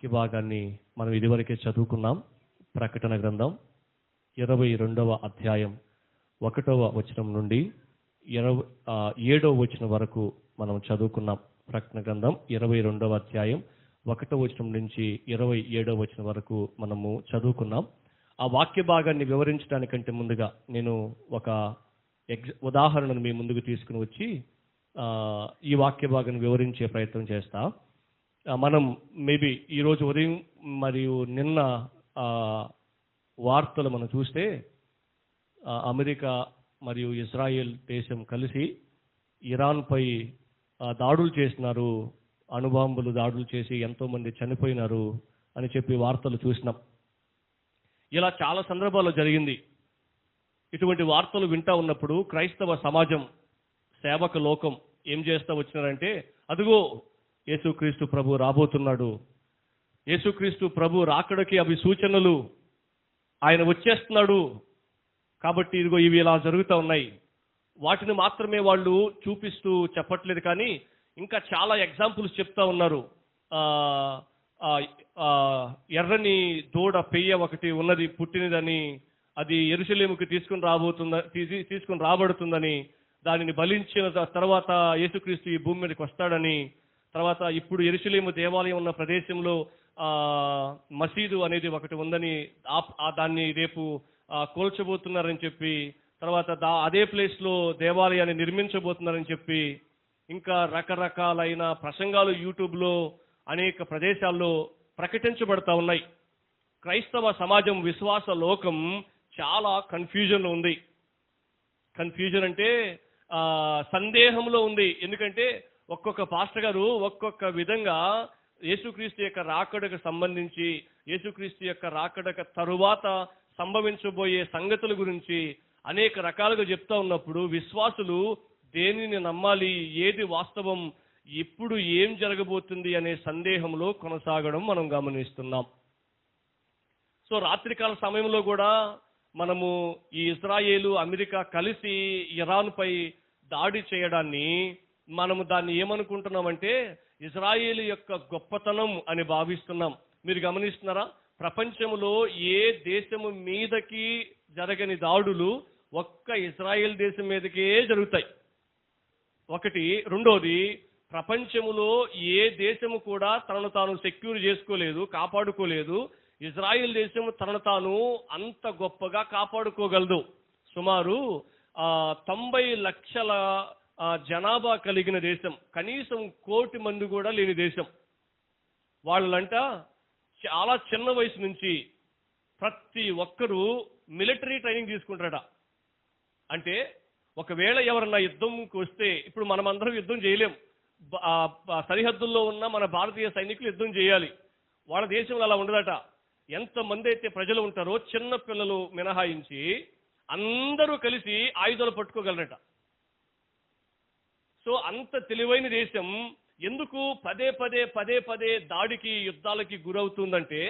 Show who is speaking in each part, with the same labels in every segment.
Speaker 1: వాక్య భాగాన్ని మనం ఇదివరకే చదువుకున్నాం. ప్రకటన గ్రంథం 22వ అధ్యాయం 1వ వచనం నుండి 7వ వచనం వరకు మనం చదువుకున్నాం. ప్రకటన గ్రంథం 22వ అధ్యాయం 1వ వచనం నుంచి 27వ వచనం వరకు మనము చదువుకున్నాం. ఆ వాక్య భాగాన్ని వివరించడానికంటే ముందుగా నేను ఒక ఉదాహరణను మీ ముందుకు తీసుకుని వచ్చి ఈ వాక్య భాగాన్ని వివరించే ప్రయత్నం చేస్తా. మనం మేబీ ఈరోజు ఉదయం మరియు నిన్న వార్తలు మనం చూస్తే అమెరికా మరియు ఇజ్రాయెల్ దేశం కలిసి ఇరాన్పై దాడులు చేసినారు, అణుబాంబులు దాడులు చేసి ఎంతోమంది చనిపోయినారు అని చెప్పి వార్తలు చూసినాం. ఇలా చాలా సందర్భాల్లో జరిగింది. ఇటువంటి వార్తలు వింటా ఉన్నప్పుడు క్రైస్తవ సమాజం, సేవక లోకం ఏం చేస్తూ వచ్చినారంటే, అదిగో యేసుక్రీస్తు ప్రభు రాబోతున్నాడు, యేసుక్రీస్తు ప్రభు రాకడకి అవి సూచనలు, ఆయన వచ్చేస్తున్నాడు కాబట్టి ఇదిగో ఇవి ఇలా జరుగుతూ ఉన్నాయి. వాటిని మాత్రమే వాళ్ళు చూపిస్తూ చెప్పట్లేదు, కానీ ఇంకా చాలా ఎగ్జాంపుల్స్ చెప్తా ఉన్నారు. ఎర్రని దూడ పెయ్య ఒకటి ఉన్నది, పుట్టినదని, అది యెరూషలేముకి తీసుకుని రాబడుతుందని, దానిని బలించిన తర్వాత యేసుక్రీస్తు ఈ భూమి మీదకి వస్తాడని, తర్వాత ఇప్పుడు యెరూషలేము దేవాలయం ఉన్న ప్రదేశంలో మసీదు అనేది ఒకటి ఉందని, దాన్ని రేపు కూల్చబోతున్నారని చెప్పి, తర్వాత అదే ప్లేస్లో దేవాలయాన్ని నిర్మించబోతున్నారని చెప్పి, ఇంకా రకరకాలైన ప్రసంగాలు యూట్యూబ్లో అనేక ప్రదేశాల్లో ప్రకటించబడతా ఉన్నాయి. క్రైస్తవ సమాజం, విశ్వాస లోకం చాలా కన్ఫ్యూజన్లో ఉంది. కన్ఫ్యూజన్ అంటే సందేహంలో ఉంది. ఎందుకంటే ఒక్కొక్క పాస్టర్ గారు ఒక్కొక్క విధంగా యేసుక్రీస్తు యొక్క రాకడకు సంబంధించి, యేసుక్రీస్తు యొక్క రాకడకు తరువాత సంభవించబోయే సంగతుల గురించి అనేక రకాలుగా చెప్తా ఉన్నప్పుడు విశ్వాసులు దేనిని నమ్మాలి, ఏది వాస్తవం, ఎప్పుడు ఏం జరగబోతుంది అనే సందేహంలో కొనసాగడం మనం గమనిస్తున్నాం. సో రాత్రికాల సమయంలో కూడా మనము ఈ ఇజ్రాయేలు, అమెరికా కలిసి ఇరాన్పై దాడి చేయడాన్ని మనము దాన్ని ఏమనుకుంటున్నామంటే ఇజ్రాయేలు యొక్క గొప్పతనం అని భావిస్తున్నాం. మీరు గమనిస్తున్నారా? ప్రపంచంలో ఏ దేశము మీదకి జరగని దాడులు ఒక్క ఇజ్రాయేల్ దేశం మీదకే జరుగుతాయి. ఒకటి. రెండోది, ప్రపంచములో ఏ దేశము కూడా తనను తాను సెక్యూర్ చేసుకోలేదు, కాపాడుకోలేదు. ఇజ్రాయెల్ దేశం తనను తాను అంత గొప్పగా కాపాడుకోగలదు. సుమారు 90 లక్షల జనాభా కలిగిన దేశం, కనీసం 1 కోటి మంది కూడా లేని దేశం. వాళ్ళంట చాలా చిన్న వయసు నుంచి ప్రతి ఒక్కరూ మిలిటరీ ట్రైనింగ్ తీసుకుంటారట. అంటే ఒకవేళ ఎవరన్నా యుద్ధంకి వస్తే, ఇప్పుడు మనమందరం యుద్ధం చేయలేం, సరిహద్దుల్లో ఉన్న మన భారతీయ సైనికులు యుద్ధం చేయాలి. వాళ్ళ దేశంలో అలా ఉండదట. ఎంతమంది అయితే ప్రజలు ఉంటారో, చిన్న పిల్లలు మినహాయించి అందరూ కలిసి ఆయుధాలు పట్టుకోగలరట. సో అంత తెలివైన దేశం ఎందుకు పదే పదే దాడికి, యుద్ధాలకి గురవుతుందంటే,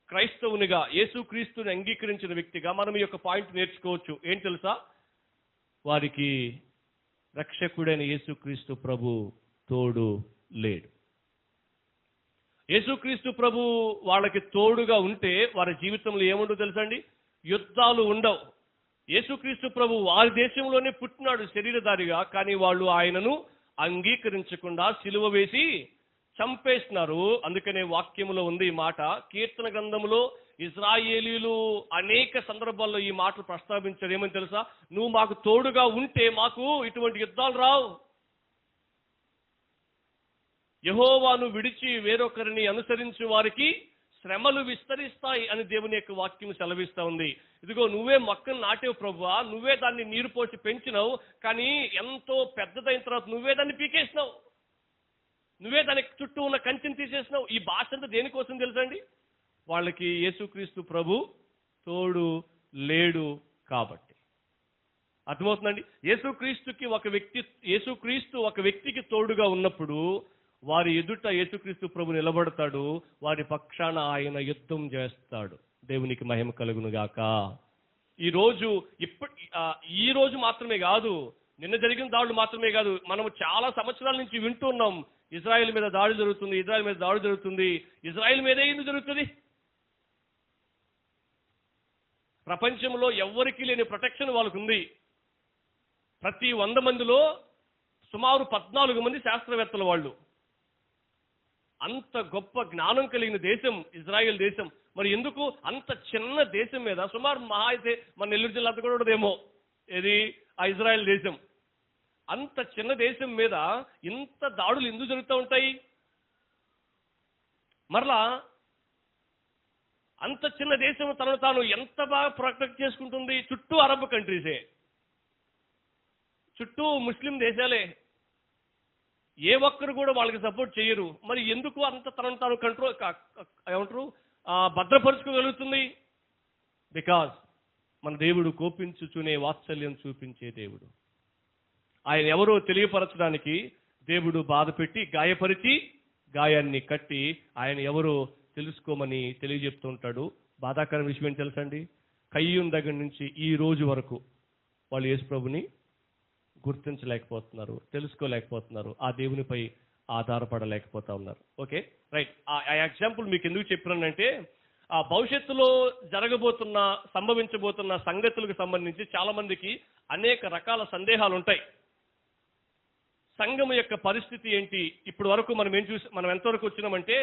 Speaker 1: క్రైస్తవునిగా, యేసుక్రీస్తుని అంగీకరించిన వ్యక్తిగా మనం ఈ యొక్క పాయింట్ నేర్చుకోవచ్చు. ఏం తెలుసా? వారికి రక్షకుడైన యేసుక్రీస్తు ప్రభు తోడు లేడు. యేసుక్రీస్తు ప్రభు వాళ్ళకి తోడుగా ఉంటే వారి జీవితంలో ఏముండో తెలుసండి? యుద్ధాలు ఉండవు. యేసుక్రీస్తు ప్రభు వారి దేశంలోనే పుట్టినాడు శరీరధారిగా, కానీ వాళ్ళు ఆయనను అంగీకరించకుండా సిలువ వేసి చంపేస్తున్నారు. అందుకనే వాక్యములో ఉంది ఈ మాట. కీర్తన గ్రంథంలో ఇజ్రాయేలీలు అనేక సందర్భాల్లో ఈ మాటలు ప్రస్తావించారు. ఏమని తెలుసా? నువ్వు మాకు తోడుగా ఉంటే మాకు ఇటువంటి యుద్ధాలు రావు. యెహోవాను విడిచి వేరొకరిని అనుసరించే వారికి శ్రమలు విస్తరిస్తాయి అని దేవుని యొక్క వాక్యం సెలవిస్తూ ఉంది. ఇదిగో నువ్వే మొక్కను నాటేవు ప్రభువా, నువ్వే దాన్ని నీరు పోసి పెంచినావు, కానీ ఎంతో పెద్దదైన తర్వాత నువ్వే దాన్ని పీకేసినావు, నువ్వే దానికి చుట్టూ ఉన్న కంచెని తీసేసినావు. ఈ భాష అంతా దేనికోసం తెలుసండి? వాళ్ళకి యేసుక్రీస్తు ప్రభు తోడు లేడు కాబట్టి. అర్థమవుతుందండి? యేసుక్రీస్తు ఒక వ్యక్తికి తోడుగా ఉన్నప్పుడు వారి ఎదుట యేసుక్రీస్తు ప్రభు నిలబడతాడు, వారి పక్షాన ఆయన యుద్ధం చేస్తాడు. దేవునికి మహిమ కలుగును గాక. ఈ రోజు మాత్రమే కాదు, నిన్న జరిగిన దాడులు మాత్రమే కాదు, మనము చాలా సంవత్సరాల నుంచి వింటూ ఉన్నాం, ఇజ్రాయెల్ మీద దాడి జరుగుతుంది, ఇజ్రాయెల్ మీద దాడి జరుగుతుంది. ఇజ్రాయెల్ మీదే ఎందుకు జరుగుతుంది? ప్రపంచంలో ఎవ్వరికీ లేని ప్రొటెక్షన్ వాళ్ళకు ఉంది. ప్రతి 100 మందిలో సుమారు 14 మంది శాస్త్రవేత్తలు వాళ్ళు. అంత గొప్ప జ్ఞానం కలిగిన దేశం ఇజ్రాయెల్ దేశం. మరి ఎందుకు అంత చిన్న దేశం మీద, సుమారు మహా అయితే మన నెల్లూరు జిల్లా కూడా ఉండదేమో ఏది ఆ ఇజ్రాయెల్ దేశం, అంత చిన్న దేశం మీద ఇంత దాడులు ఎందుకు జరుగుతూ ఉంటాయి? మరలా అంత చిన్న దేశం తనను తాను ఎంత బాగా ప్రొటెక్ట్ చేసుకుంటుంది? చుట్టూ అరబ్ కంట్రీసే, చుట్టూ ముస్లిం దేశాలే, ఏ ఒక్కరు కూడా వాళ్ళకి సపోర్ట్ చేయరు. మరి ఎందుకు అంత తనను తాను కంట్రోల్ ఏమంటారు భద్రపరుచుకోగలుగుతుంది? బికాజ్ మన దేవుడు కోపించుచునే వాత్సల్యం చూపించే దేవుడు. ఆయన ఎవరో తెలియపరచడానికి దేవుడు బాధ పెట్టి గాయపరిచి గాయాన్ని కట్టి ఆయన ఎవరో తెలుసుకోమని తెలియజెప్తూ ఉంటాడు. బాధాకరమైన విషయం ఏంటి తెలుసండి? కయ్యూన్ దగ్గర నుంచి ఈ రోజు వరకు వాళ్ళు యేసు ప్రభుని గుర్తించలేకపోతున్నారు, తెలుసుకోలేకపోతున్నారు, ఆ దేవునిపై ఆధారపడలేకపోతా ఉన్నారు. Okay, right. ఆ ఎగ్జాంపుల్ మీకు ఎందుకు చెప్పినానంటే, ఆ భవిష్యత్తులో సంభవించబోతున్న సంగతులకు సంబంధించి చాలా మందికి అనేక రకాల సందేహాలు ఉంటాయి. సంఘం యొక్క పరిస్థితి ఏంటి? ఇప్పటి వరకు మనం ఎంతవరకు వచ్చినామంటే,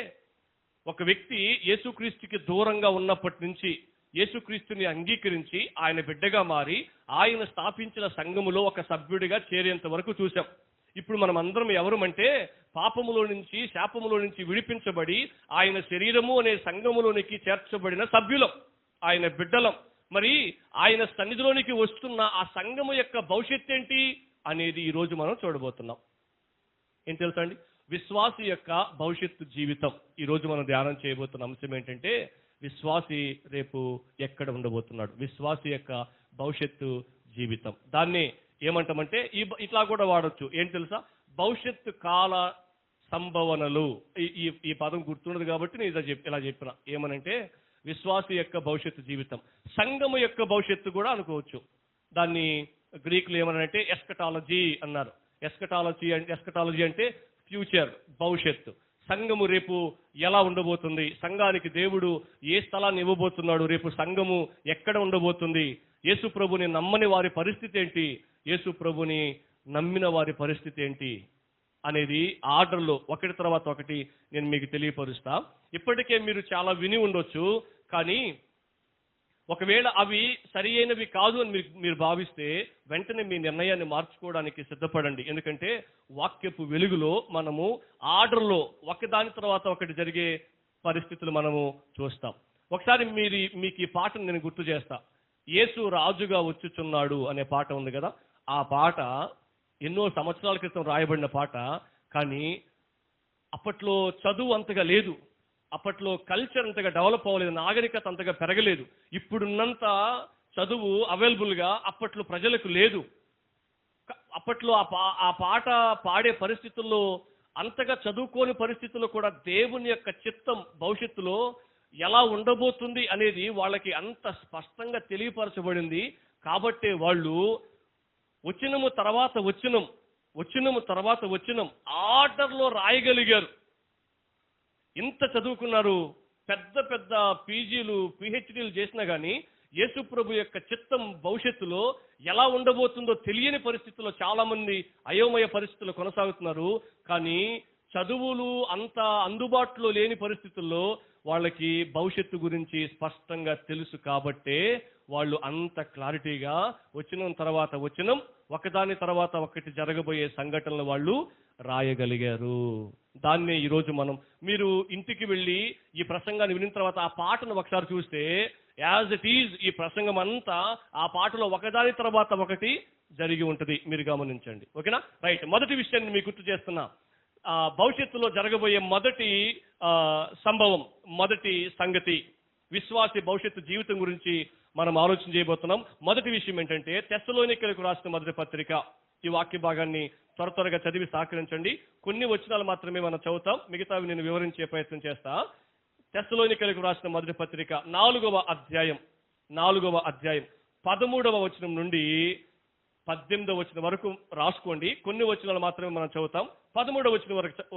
Speaker 1: ఒక వ్యక్తి యేసుక్రీస్తుకి దూరంగా ఉన్నప్పటి నుంచి యేసుక్రీస్తుని అంగీకరించి ఆయన బిడ్డగా మారి ఆయన స్థాపించిన సంఘములో ఒక సభ్యుడిగా చేరేంత వరకు చూసాం. ఇప్పుడు మనం అందరం ఎవరమంటే, పాపములో నుంచి శాపములో నుంచి విడిపించబడి ఆయన శరీరము అనే సంఘములోనికి చేర్చబడిన సభ్యులం, ఆయన బిడ్డలం. మరి ఆయన సన్నిధిలోనికి వస్తున్న ఆ సంఘము యొక్క భవిష్యత్తు ఏంటి అనేది ఈ రోజు మనం చూడబోతున్నాం. ఏం తెలుసా అండి? విశ్వాసి యొక్క భవిష్యత్తు జీవితం. ఈ రోజు మనం ధ్యానం చేయబోతున్న అంశం ఏంటంటే, విశ్వాసి రేపు ఎక్కడ ఉండబోతున్నాడు, విశ్వాసి యొక్క భవిష్యత్తు జీవితం. దాన్ని ఏమంటామంటే ఇట్లా కూడా వాడచ్చు. ఏం తెలుసా? భవిష్యత్తు కాల సంభవనలు. ఈ పదం గుర్తున్నది కాబట్టి నేను ఇలా చెప్పిన. ఏమనంటే విశ్వాసి యొక్క భవిష్యత్తు జీవితం, సంఘము యొక్క భవిష్యత్తు కూడా అనుకోవచ్చు. దాన్ని గ్రీకులు ఏమనంటే ఎస్కటాలజీ అన్నారు. ఎస్కటాలజీ అంటే ఫ్యూచర్, భవిష్యత్తు. సంఘము రేపు ఎలా ఉండబోతుంది, సంఘానికి దేవుడు ఏ స్థలాన్ని ఇవ్వబోతున్నాడు, రేపు సంఘము ఎక్కడ ఉండబోతుంది, యేసు ప్రభుని నమ్మని వారి పరిస్థితి ఏంటి, యేసు ప్రభుని నమ్మిన వారి పరిస్థితి ఏంటి అనేది ఆర్డర్లో ఒకటి తర్వాత ఒకటి నేను మీకు తెలియపరుస్తా. ఇప్పటికే మీరు చాలా విని ఉండొచ్చు, కానీ ఒకవేళ అవి సరి అయినవి కాదు అని మీరు భావిస్తే వెంటనే మీ నిర్ణయాన్ని మార్చుకోవడానికి సిద్ధపడండి. ఎందుకంటే వాక్యపు వెలుగులో మనము ఆర్డర్లో ఒకదాని తర్వాత ఒకటి జరిగే పరిస్థితులు మనము చూస్తాం. ఒకసారి మీకు ఈ పాటను నేను గుర్తు చేస్తా. యేసు రాజుగా వచ్చుచున్నాడు అనే పాట ఉంది కదా. ఆ పాట ఎన్నో సంవత్సరాల క్రితం రాయబడిన పాట. కానీ అప్పట్లో చదువు అంతగా లేదు, అప్పట్లో కల్చర్ అంతగా డెవలప్ అవ్వలేదు, నాగరికత అంతగా పెరగలేదు. ఇప్పుడున్నంత చదువు అవైలబుల్గా అప్పట్లో ప్రజలకు లేదు. అప్పట్లో ఆ పాట పాడే పరిస్థితుల్లో, అంతగా చదువుకోని పరిస్థితుల్లో కూడా దేవుని యొక్క చిత్తం భవిష్యత్తులో ఎలా ఉండబోతుంది అనేది వాళ్ళకి అంత స్పష్టంగా తెలియపరచబడింది. కాబట్టి వాళ్ళు వచనము తర్వాత వచనం ఆర్డర్లో రాయగలిగారు. ఇంత చదువుకున్నారు, పెద్ద పెద్ద పీజీలు పిహెచ్డీలు చేసినా కానీ యేసు ప్రభు యొక్క చిత్తం భవిష్యత్తులో ఎలా ఉండబోతుందో తెలియని పరిస్థితుల్లో చాలా మంది అయోమయ పరిస్థితుల్లో కొనసాగుతున్నారు. కానీ చదువులు అంత అందుబాటులో లేని పరిస్థితుల్లో వాళ్ళకి భవిష్యత్తు గురించి స్పష్టంగా తెలుసు. కాబట్టే వాళ్ళు అంత క్లారిటీగా వచనం తర్వాత వచనం, ఒకదాని తర్వాత ఒకటి జరగబోయే సంఘటనలు వాళ్ళు రాయగలిగారు. దాన్నే ఈరోజు మీరు ఇంటికి వెళ్ళి ఈ ప్రసంగాన్ని వినిన తర్వాత ఆ పాటను ఒకసారి చూస్తే యాజ్ ఇట్ ఈజ్ ఈ ప్రసంగం అంతా ఆ పాటలో ఒకదాని తర్వాత ఒకటి జరిగి ఉంటుంది. మీరు గమనించండి. ఓకేనా? రైట్. మొదటి విషయాన్ని మీకు గుర్తు చేస్తున్నా. భవిష్యత్తులో జరగబోయే మొదటి సంభవం, మొదటి సంగతి, విశ్వాసి భవిష్యత్తు జీవితం గురించి మనం ఆలోచన చేయబోతున్నాం. మొదటి విషయం ఏంటంటే తెస్సలోనికలకు రాసిన మొదటి పత్రిక. ఈ వాక్య భాగాన్ని త్వరగా చదివి సహకరించండి. కొన్ని వచనాలు మాత్రమే మనం చదువుతాం, మిగతావి నేను వివరించే ప్రయత్నం చేస్తా. తెస్సలోనికలకు రాసిన మొదటి పత్రిక 4వ అధ్యాయం 13వ వచనం నుండి 18వ వచనం వరకు రాసుకోండి. కొన్ని వచనాలు మాత్రమే మనం చదువుతాం. 13వ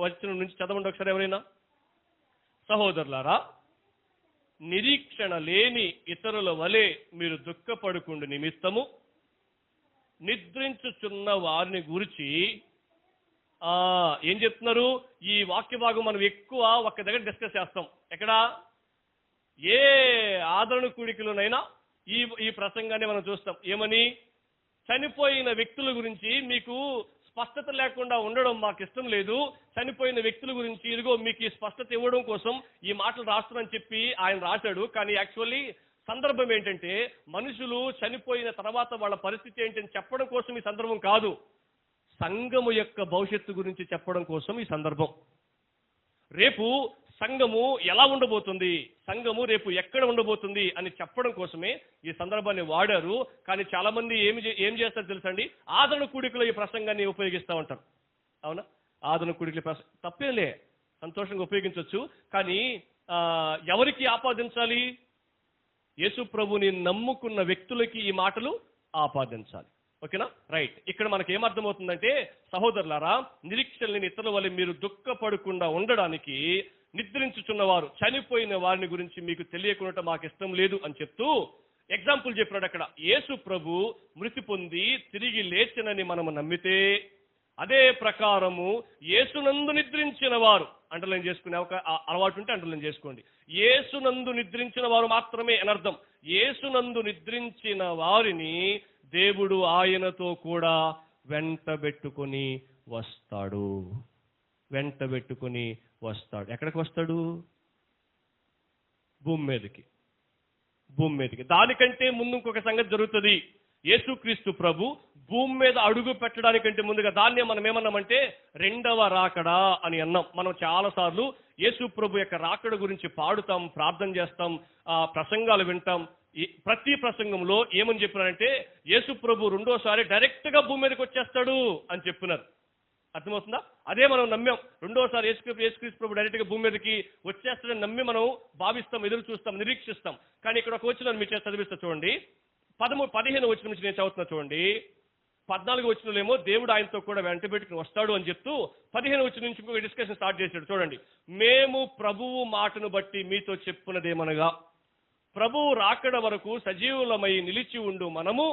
Speaker 1: వచనం నుంచి చదవండి ఒకసారి ఎవరైనా. సహోదరులారా, నిరీక్షణ లేని ఇతరుల వలె మీరు దుఃఖపడుకుండు నిమిత్తము నిద్రించుచున్న వారిని గురించి ఏం చెప్తున్నారు? ఈ వాక్య భాగం మనం ఎక్కువ ఒక్క దగ్గర డిస్కస్ చేస్తాం. ఎక్కడ? ఏ ఆదరణ కూడికలోనైనా ఈ ప్రసంగాన్ని మనం చూస్తాం. ఏమని? చనిపోయిన వ్యక్తుల గురించి మీకు స్పష్టత లేకుండా ఉండడం మాకు ఇష్టం లేదు. చనిపోయిన వ్యక్తుల గురించి ఇదిగో మీకు ఈ స్పష్టత ఇవ్వడం కోసం ఈ మాటలు రాస్తానని చెప్పి ఆయన రాశాడు. కానీ యాక్చువల్లీ సందర్భం ఏంటంటే, మనుషులు చనిపోయిన తర్వాత వాళ్ళ పరిస్థితి ఏంటని చెప్పడం కోసం ఈ సందర్భం కాదు. సంఘము యొక్క భవిష్యత్తు గురించి చెప్పడం కోసం ఈ సందర్భం. రేపు సంఘము ఎలా ఉండబోతుంది, సంఘము రేపు ఎక్కడ ఉండబోతుంది అని చెప్పడం కోసమే ఈ సందర్భాన్ని వాడారు. కానీ చాలా మంది ఏం చేస్తారు తెలుసండి? ఆదరణ కూడికలో ఈ ప్రసంగాన్ని ఉపయోగిస్తూ ఉంటారు. అవునా? ఆదరణ కూడికల తప్పేలే, సంతోషంగా ఉపయోగించవచ్చు. కానీ ఎవరికి ఆపాదించాలి? యేసు ప్రభుని నమ్ముకున్న వ్యక్తులకి ఈ మాటలు ఆపాదించాలి. ఓకేనా? రైట్. ఇక్కడ మనకి ఏమర్థమవుతుందంటే, సహోదరులారా, నిరీక్షణ లేని ఇతరుల వల్ల మీరు దుఃఖపడకుండా ఉండడానికి నిద్రించుచున్నవారు, చనిపోయిన వారిని గురించి మీకు తెలియకుండా మాకు ఇష్టం లేదు అని చెప్తూ ఎగ్జాంపుల్ చెప్పాడు అక్కడ. యేసు ప్రభు మృతి పొంది తిరిగి లేచనని మనము నమ్మితే అదే ప్రకారము యేసునందు నిద్రించిన వారు, అండర్లైన్ చేసుకునే ఒక అలవాటు ఉంటే అండర్లైన్ చేసుకోండి. యేసునందు నిద్రించిన వారు మాత్రమే అనర్థం. యేసునందు నిద్రించిన వారిని దేవుడు ఆయనతో కూడా వెంటబెట్టుకొని వస్తాడు. వెంటబెట్టుకొని వస్తాడు. ఎక్కడికి వస్తాడు? భూమి మీదకి. భూమి మీదకి. దానికంటే ముందు ఇంకొక సంగతి జరుగుతుంది. యేసుక్రీస్తు ప్రభు భూమి మీద అడుగు పెట్టడానికంటే ముందుగా దాన్నే మనం ఏమన్నామంటే రెండవ రాకడా అని అన్నాం. మనం చాలా సార్లు యేసు ప్రభు యొక్క రాకడ గురించి పాడుతాం, ప్రార్థన చేస్తాం, ప్రసంగాలు వింటాం. ప్రతి ప్రసంగంలో ఏమని చెప్పినారంటే, యేసు ప్రభు రెండోసారి డైరెక్ట్ గా భూమి మీదకి వచ్చేస్తాడు అని చెప్పినారు. అర్థమవుతుందా? అదే మనం నమ్మాం. రెండోసారి యేసుక్రీస్తు ప్రభు డైరెక్ట్ గా భూమి మీదకి వచ్చేస్తాడని నమ్మి మనం భావిస్తాం, ఎదురు చూస్తాం, నిరీక్షిస్తాం. కానీ ఇక్కడ ఒక వచనాన్ని మీ చేత చదివిస్తా చూడండి. 15 వచనం నుంచి నేను చదువుతున్నా చూడండి. 14 వచనంలో దేవుడు ఆయనతో కూడా వెంట పెట్టుకుని వస్తాడు అని చెప్తూ 15 వచనం నుంచి ఇంకొక డిస్కషన్ స్టార్ట్ చేశాడు. చూడండి. మేము ప్రభువు మాటను బట్టి మీతో చెప్పున్నదేమనగా, ప్రభువు రాకడ వరకు సజీవులమై నిలిచి ఉండు మనము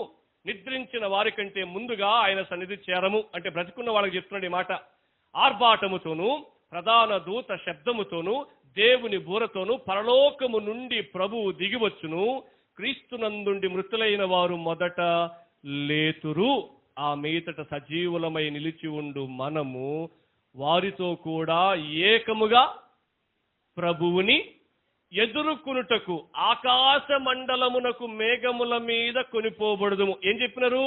Speaker 1: నిద్రించిన వారి కంటే ముందుగా ఆయన సన్నిధి చేరము. అంటే బ్రతికున్న వాళ్ళకి చెప్తున్నాడు ఈ మాట. ఆర్భాటముతోనూ ప్రధాన దూత శబ్దముతోనూ దేవుని బూరతోనూ పరలోకము నుండి ప్రభువు దిగివచ్చును. క్రీస్తునందుండి మృతులైన వారు మొదట లేతురు. ఆ మీదట సజీవులమై నిలిచి ఉండు మనము వారితో కూడా ఏకముగా ప్రభువుని ఎదుర్కొనుటకు ఆకాశ మండలమునకు మేఘముల మీద కొనిపోబడుదుము. ఏం చెప్పినారు?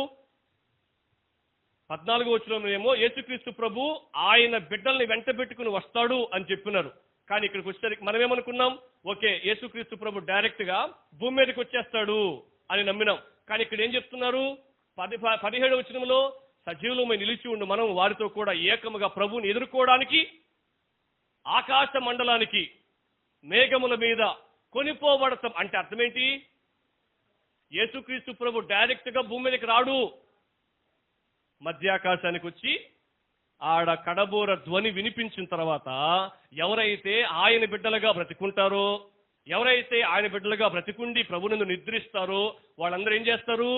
Speaker 1: 14వ వచనంలో యేసుక్రీస్తు ప్రభు ఆయన బిడ్డల్ని వెంట పెట్టుకుని వస్తాడు అని చెప్పినారు. కానీ ఇక్కడికి వచ్చేసరికి మనం ఏమనుకున్నాం? ఓకే, యేసుక్రీస్తు ప్రభు డైరెక్ట్ గా భూమి మీదకి వచ్చేస్తాడు అని నమ్మినాం. కానీ ఇక్కడ ఏం చెప్తున్నారు? 17వ వచనంలో సజీవులమై నిలిచి ఉండు మనం వారితో కూడా ఏకముగా ప్రభువుని ఎదుర్కోవడానికి ఆకాశ మండలానికి మేఘముల మీద కొనిపోబడతాం. అంటే అర్థమేంటి? యేసుక్రీస్తు ప్రభు డైరెక్ట్ గా భూమి మీదకి రాడు. మధ్యాకాశానికి వచ్చి ఆడ కడబోర ధ్వని వినిపించిన తర్వాత ఎవరైతే ఆయన బిడ్డలుగా బ్రతికుంటారో, ఎవరైతే ఆయన బిడ్డలుగా బ్రతికుండి ప్రభునందు నిద్రిస్తారో వాళ్ళందరూ ఏం చేస్తారు?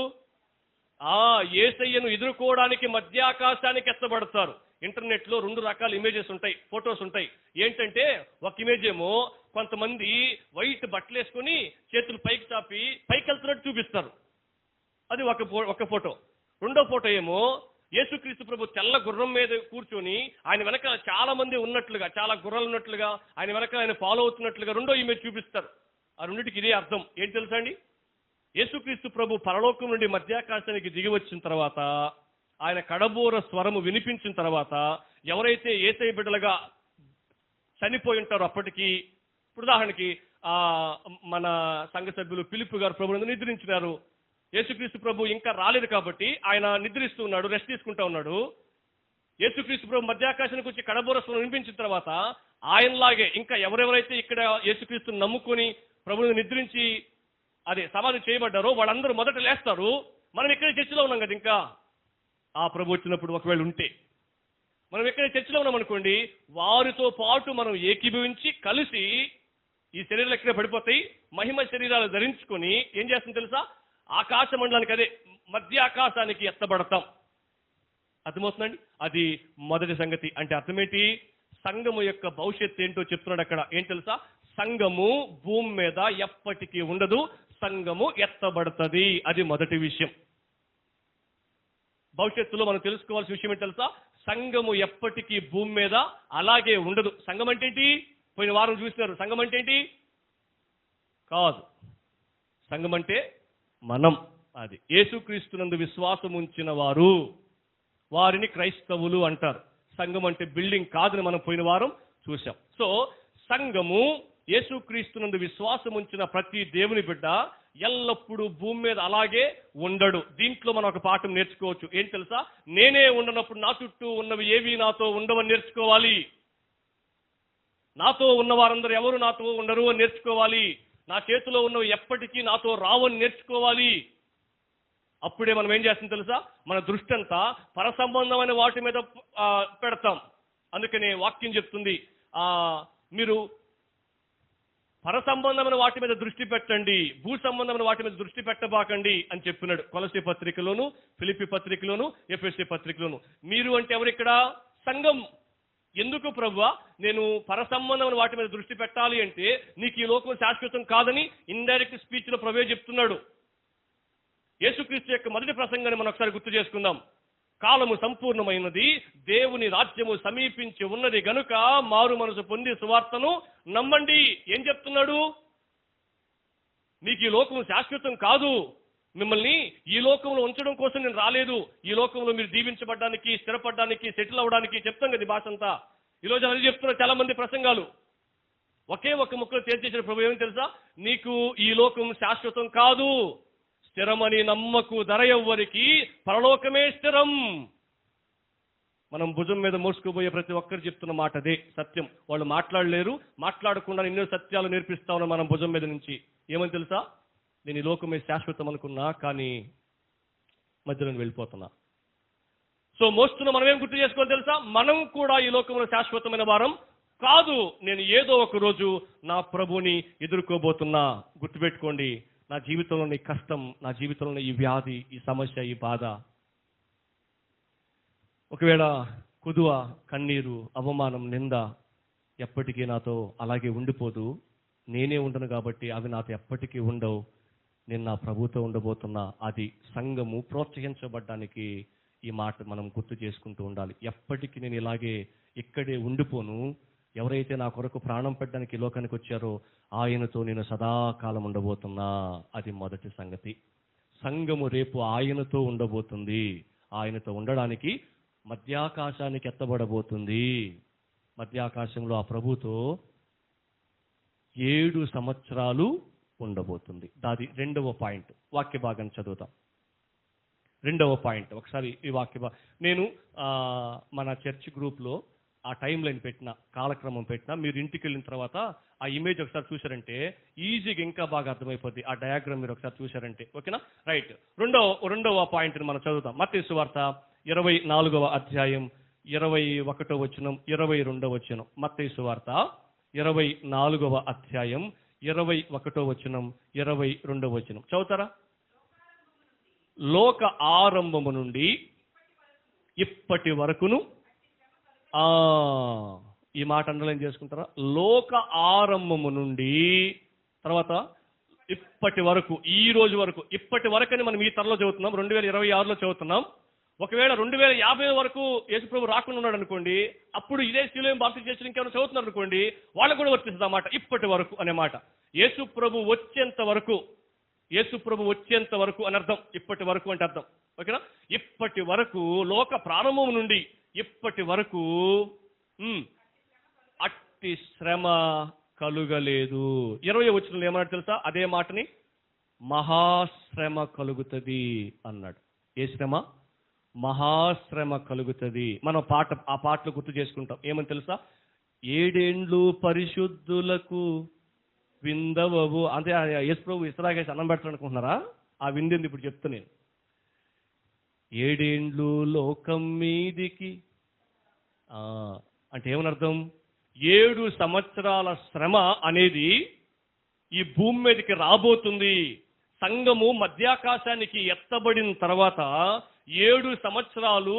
Speaker 1: యేసయ్యను ఎదుర్కోవడానికి మధ్యాకాశానికి ఎత్తబడతారు. ఇంటర్నెట్ లో 2 రకాల ఇమేజెస్ ఉంటాయి, ఫొటోస్ ఉంటాయి. ఏంటంటే ఒక ఇమేజ్ ఏమో కొంతమంది వైట్ బట్టలు వేసుకొని చేతులు పైకి చాపి పైకి వెళ్తున్నట్టు చూపిస్తారు, అది ఒక ఫోటో. రెండో ఫోటో ఏమో యేసుక్రీస్తు ప్రభు తెల్ల గుర్రం మీద కూర్చొని ఆయన వెనక చాలా మంది ఉన్నట్లుగా, చాలా గుర్రాలు ఉన్నట్లుగా, ఆయన వెనక ఆయన ఫాలో అవుతున్నట్లుగా రెండో ఇమేజ్ చూపిస్తారు. ఆ రెండింటికి ఇదే అర్థం. ఏంటి తెలుసా అండి? యేసుక్రీస్తు ప్రభు పరలోకం నుండి మధ్యాకాశానికి దిగి వచ్చిన తర్వాత, ఆయన కడబోర స్వరము వినిపించిన తర్వాత ఎవరైతే యేసయ్య బిడ్డలుగా చనిపోయి ఉంటారో అప్పటికి, ఉదాహరణకి మన సంఘ సభ్యులు ఫిలిప్పు గారు ప్రభువును నిద్రించినారు. యేసుక్రీస్తు ప్రభు ఇంకా రాలేదు కాబట్టి ఆయన నిద్రిస్తూ ఉన్నాడు, రెస్ట్ తీసుకుంటా ఉన్నాడు. యేసుక్రీస్తు ప్రభు మధ్యాకాశానికి వచ్చి కడబోర స్వరం వినిపించిన తర్వాత ఆయనలాగే ఇంకా ఎవరెవరైతే ఇక్కడ యేసుక్రీస్తుని నమ్ముకొని ప్రభువును నిద్రించి అదే సమాధి చేయబడ్డారో వాళ్ళందరూ మొదట లేస్తారు. మనం ఇక్కడ చర్చిలో ఉన్నాం కదా, ఇంకా ఆ ప్రభు వచ్చినప్పుడు ఒకవేళ ఉంటే. మనం ఎక్కడ చర్చలో ఉన్నాం అనుకోండి, వారితో పాటు మనం ఏకీభవించి కలిసి ఈ శరీరాలు ఎక్కడే పడిపోతాయి, మహిమ శరీరాలు ధరించుకొని ఏం చేస్తుంది తెలుసా, ఆకాశ మండలానికి, అదే మధ్య ఆకాశానికి ఎత్తబడతాం. అర్థమవుతుందండి? అది మొదటి సంగతి. అంటే అర్థమేంటి? సంఘము యొక్క భవిష్యత్తు ఏంటో చెప్తున్నాడు అక్కడ. ఏం తెలుసా? సంఘము భూమి మీద ఎప్పటికీ ఉండదు, సంఘము ఎత్తబడుతుంది. అది మొదటి విషయం. భవిష్యత్తులో మనం తెలుసుకోవాల్సిన విషయం ఏంటి తెలుసా? సంఘము ఎప్పటికీ భూమి మీద అలాగే ఉండదు. సంఘం అంటే ఏంటి? పోయిన వారం చూసినారు. సంఘం అంటే ఏంటి? కాదు, సంఘం అంటే మనం. అది యేసుక్రీస్తునందు విశ్వాసం ఉంచిన వారు, వారిని క్రైస్తవులు అంటారు. సంఘం అంటే బిల్డింగ్ కాదని మనం పోయిన వారం చూసాం. సో సంఘము యేసుక్రీస్తునందు విశ్వాసం ఉంచిన ప్రతి దేవుని బిడ్డ ఎల్లప్పుడూ భూమి మీద అలాగే ఉండడు. దీంట్లో మనం ఒక పాఠం నేర్చుకోవచ్చు. ఏం తెలుసా? నేనే ఉండనప్పుడు నా చుట్టూ ఉన్నవి ఏవి నాతో ఉండవని నేర్చుకోవాలి. నాతో ఉన్న వారందరూ ఎవరు నాతో ఉండరు అని నేర్చుకోవాలి. నా చేతిలో ఉన్నవి ఎప్పటికీ నాతో రావని నేర్చుకోవాలి. అప్పుడే మనం ఏం చేస్తాం తెలుసా? మన దృష్టి అంతా పరసంబంధమైన వాటి మీద పెడతాం. అందుకనే వాక్యం చెప్తుంది, మీరు పరసంబంధమైన వాటి మీద దృష్టి పెట్టండి, భూ సంబంధమైన వాటి మీద దృష్టి పెట్టబాకండి అని చెప్పినాడు. కొలసీ పత్రికలోను, ఫిలిప్పీ పత్రికలోను, ఎఫెసీ పత్రికలోను. మీరు అంటే ఎవరు ఇక్కడ? సంఘం. ఎందుకు ప్రభువా నేను పరసంబంధమైన వాటి మీద దృష్టి పెట్టాలి అంటే, నీకు ఈ లోకం శాశ్వతం కాదని ఇండైరెక్ట్ స్పీచ్ లో ప్రభువే చెప్తున్నాడు. యేసుక్రీస్తు యొక్క మొదటి ప్రసంగాన్ని మనం ఒకసారి గుర్తు చేసుకుందాం. కాలము సంపూర్ణమైనది, దేవుని రాజ్యము సమీపించి ఉన్నది గనుక మారు మనసు పొంది సువార్తను నమ్మండి. ఏం చెప్తున్నాడు? నీకు ఈ లోకం శాశ్వతం కాదు, మిమ్మల్ని ఈ లోకంలో ఉంచడం కోసం నేను రాలేదు. ఈ లోకంలో మీరు దీవించబడ్డానికి, స్థిరపడడానికి, సెటిల్ అవ్వడానికి చెప్తాం కదా ఈ భాష అంతా. ఈరోజు అది చెప్తున్న చాలా మంది ప్రసంగాలు. ఒకే ఒక ముక్కలో తేల్చేసిన ప్రభు ఏమని తెలుసా? నీకు ఈ లోకం శాశ్వతం కాదు, స్థిరమని నమ్మకు ధర ఎవ్వరికి, పరలోకమే స్థిరం. మనం భుజం మీద మోసుకుపోయే ప్రతి ఒక్కరు చెప్తున్న మాట అదే సత్యం. వాళ్ళు మాట్లాడలేరు, మాట్లాడకుండా ఎన్నో సత్యాలు నేర్పిస్తా ఉన్నాం మనం భుజం మీద నుంచి. ఏమని తెలుసా? నేను ఈ లోకమే శాశ్వతం అనుకున్నా, కానీ మధ్యలో వెళ్ళిపోతున్నా. సో మోస్తున్న మనం ఏం గుర్తు చేసుకోవాలి తెలుసా? మనం కూడా ఈ లోకంలో శాశ్వతమైన వారం కాదు. నేను ఏదో ఒక రోజు నా ప్రభుని ఎదుర్కోబోతున్నా. గుర్తుపెట్టుకోండి, నా జీవితంలోని కష్టం, నా జీవితంలో ఈ వ్యాధి, ఈ సమస్య, ఈ బాధ, ఒకవేళ కుదువ, కన్నీరు, అవమానం, నింద ఎప్పటికీ నాతో అలాగే ఉండిపోదు. నేనే ఉండను కాబట్టి అవి నాతో ఎప్పటికీ ఉండవు. నేను నా ప్రభుతో ఉండబోతున్నా. అది సంఘము ప్రోత్సహించబడ్డానికి ఈ మాట మనం గుర్తు చేసుకుంటూ ఉండాలి. ఎప్పటికీ నేను ఇలాగే ఇక్కడే ఉండిపోను. ఎవరైతే నా కొరకు ప్రాణం పెట్టడానికి ఈ లోకానికి వచ్చారో ఆయనతో నేను సదాకాలం ఉండబోతున్నా. అది మొదటి సంగతి. సంఘము రేపు ఆయనతో ఉండబోతుంది. ఆయనతో ఉండడానికి మధ్యాకాశానికి ఎత్తబడబోతుంది. మధ్యాకాశంలో ఆ ప్రభుతో 7 సంవత్సరాలు ఉండబోతుంది. దాది రెండవ పాయింట్. వాక్య భాగం చదువుతాం. రెండవ పాయింట్ ఒకసారి ఈ వాక్య నేను మన చర్చ్ గ్రూప్లో ఆ టైం లైన్ పెట్టిన, కాలక్రమం పెట్టిన. మీరు ఇంటికి వెళ్ళిన తర్వాత ఆ ఇమేజ్ ఒకసారి చూశారంటే ఈజీగా ఇంకా బాగా అర్థమైపోద్ది. ఆ డయాగ్రామ్ మీరు ఒకసారి చూశారంటే. ఓకేనా? రైట్. రెండవ పాయింట్ని మనం చదువుతాం. మత్తయి సువార్త 24వ అధ్యాయం 21వ వచనం, 22వ వచనం. మత్తయి సువార్త 24వ అధ్యాయం 21వ వచనం, 22వ వచనం చదువుతారా? లోక ఆరంభము నుండి ఇప్పటి వరకును, ఈ మాట అండర్లైన్ చేసుకుంటారా? లోక ఆరంభము నుండి, తర్వాత ఇప్పటి వరకు, ఈ రోజు వరకు. ఇప్పటి వరకు అని మనం ఈ తరలో చదువుతున్నాం, 2026లో చదువుతున్నాం. ఒకవేళ 2050 వరకు యేసుప్రభు రాకుండా ఉన్నాడు అనుకోండి, అప్పుడు ఇదే శిలువ బాప్తిస్మం చేసిన ఇంకెవరైనా చదువుతున్నారు అనుకోండి, వాళ్ళకు కూడా వర్తిస్తుంది అన్నమాట ఇప్పటి వరకు అనే మాట. యేసుప్రభు వచ్చేంత వరకు, యేసుప్రభు వచ్చేంత వరకు అని అర్థం. ఇప్పటి వరకు అంటే అర్థం. ఓకేనా? ఇప్పటి వరకు, లోక ప్రారంభం నుండి ఇప్పటి వరకు అట్టి శ్రమ కలుగలేదు. 20వ వచనంలో ఏమన్నాడు తెలుసా? అదే మాటని మహాశ్రమ కలుగుతుంది అన్నాడు. ఏ శ్రమ? మహాశ్రమ కలుగుతుంది. మనం ఆ పాటలు గుర్తు చేసుకుంటాం. ఏమని తెలుసా? 7 ఏండ్లు పరిశుద్ధులకు విందవవు. అంటే యేసు ప్రభు ఇస్రాయేలుకి అన్నం పెడతాడు అనుకుంటున్నారా? ఆ విందింది ఇప్పుడు చెప్తా నేను. 7 ఏండ్లు లోకం మీదికి. అంటే ఏమని అర్థం? 7 సంవత్సరాల శ్రమ అనేది ఈ భూమి మీదకి రాబోతుంది. సంఘము మధ్యాకాశానికి ఎత్తబడిన తర్వాత 7 సంవత్సరాలు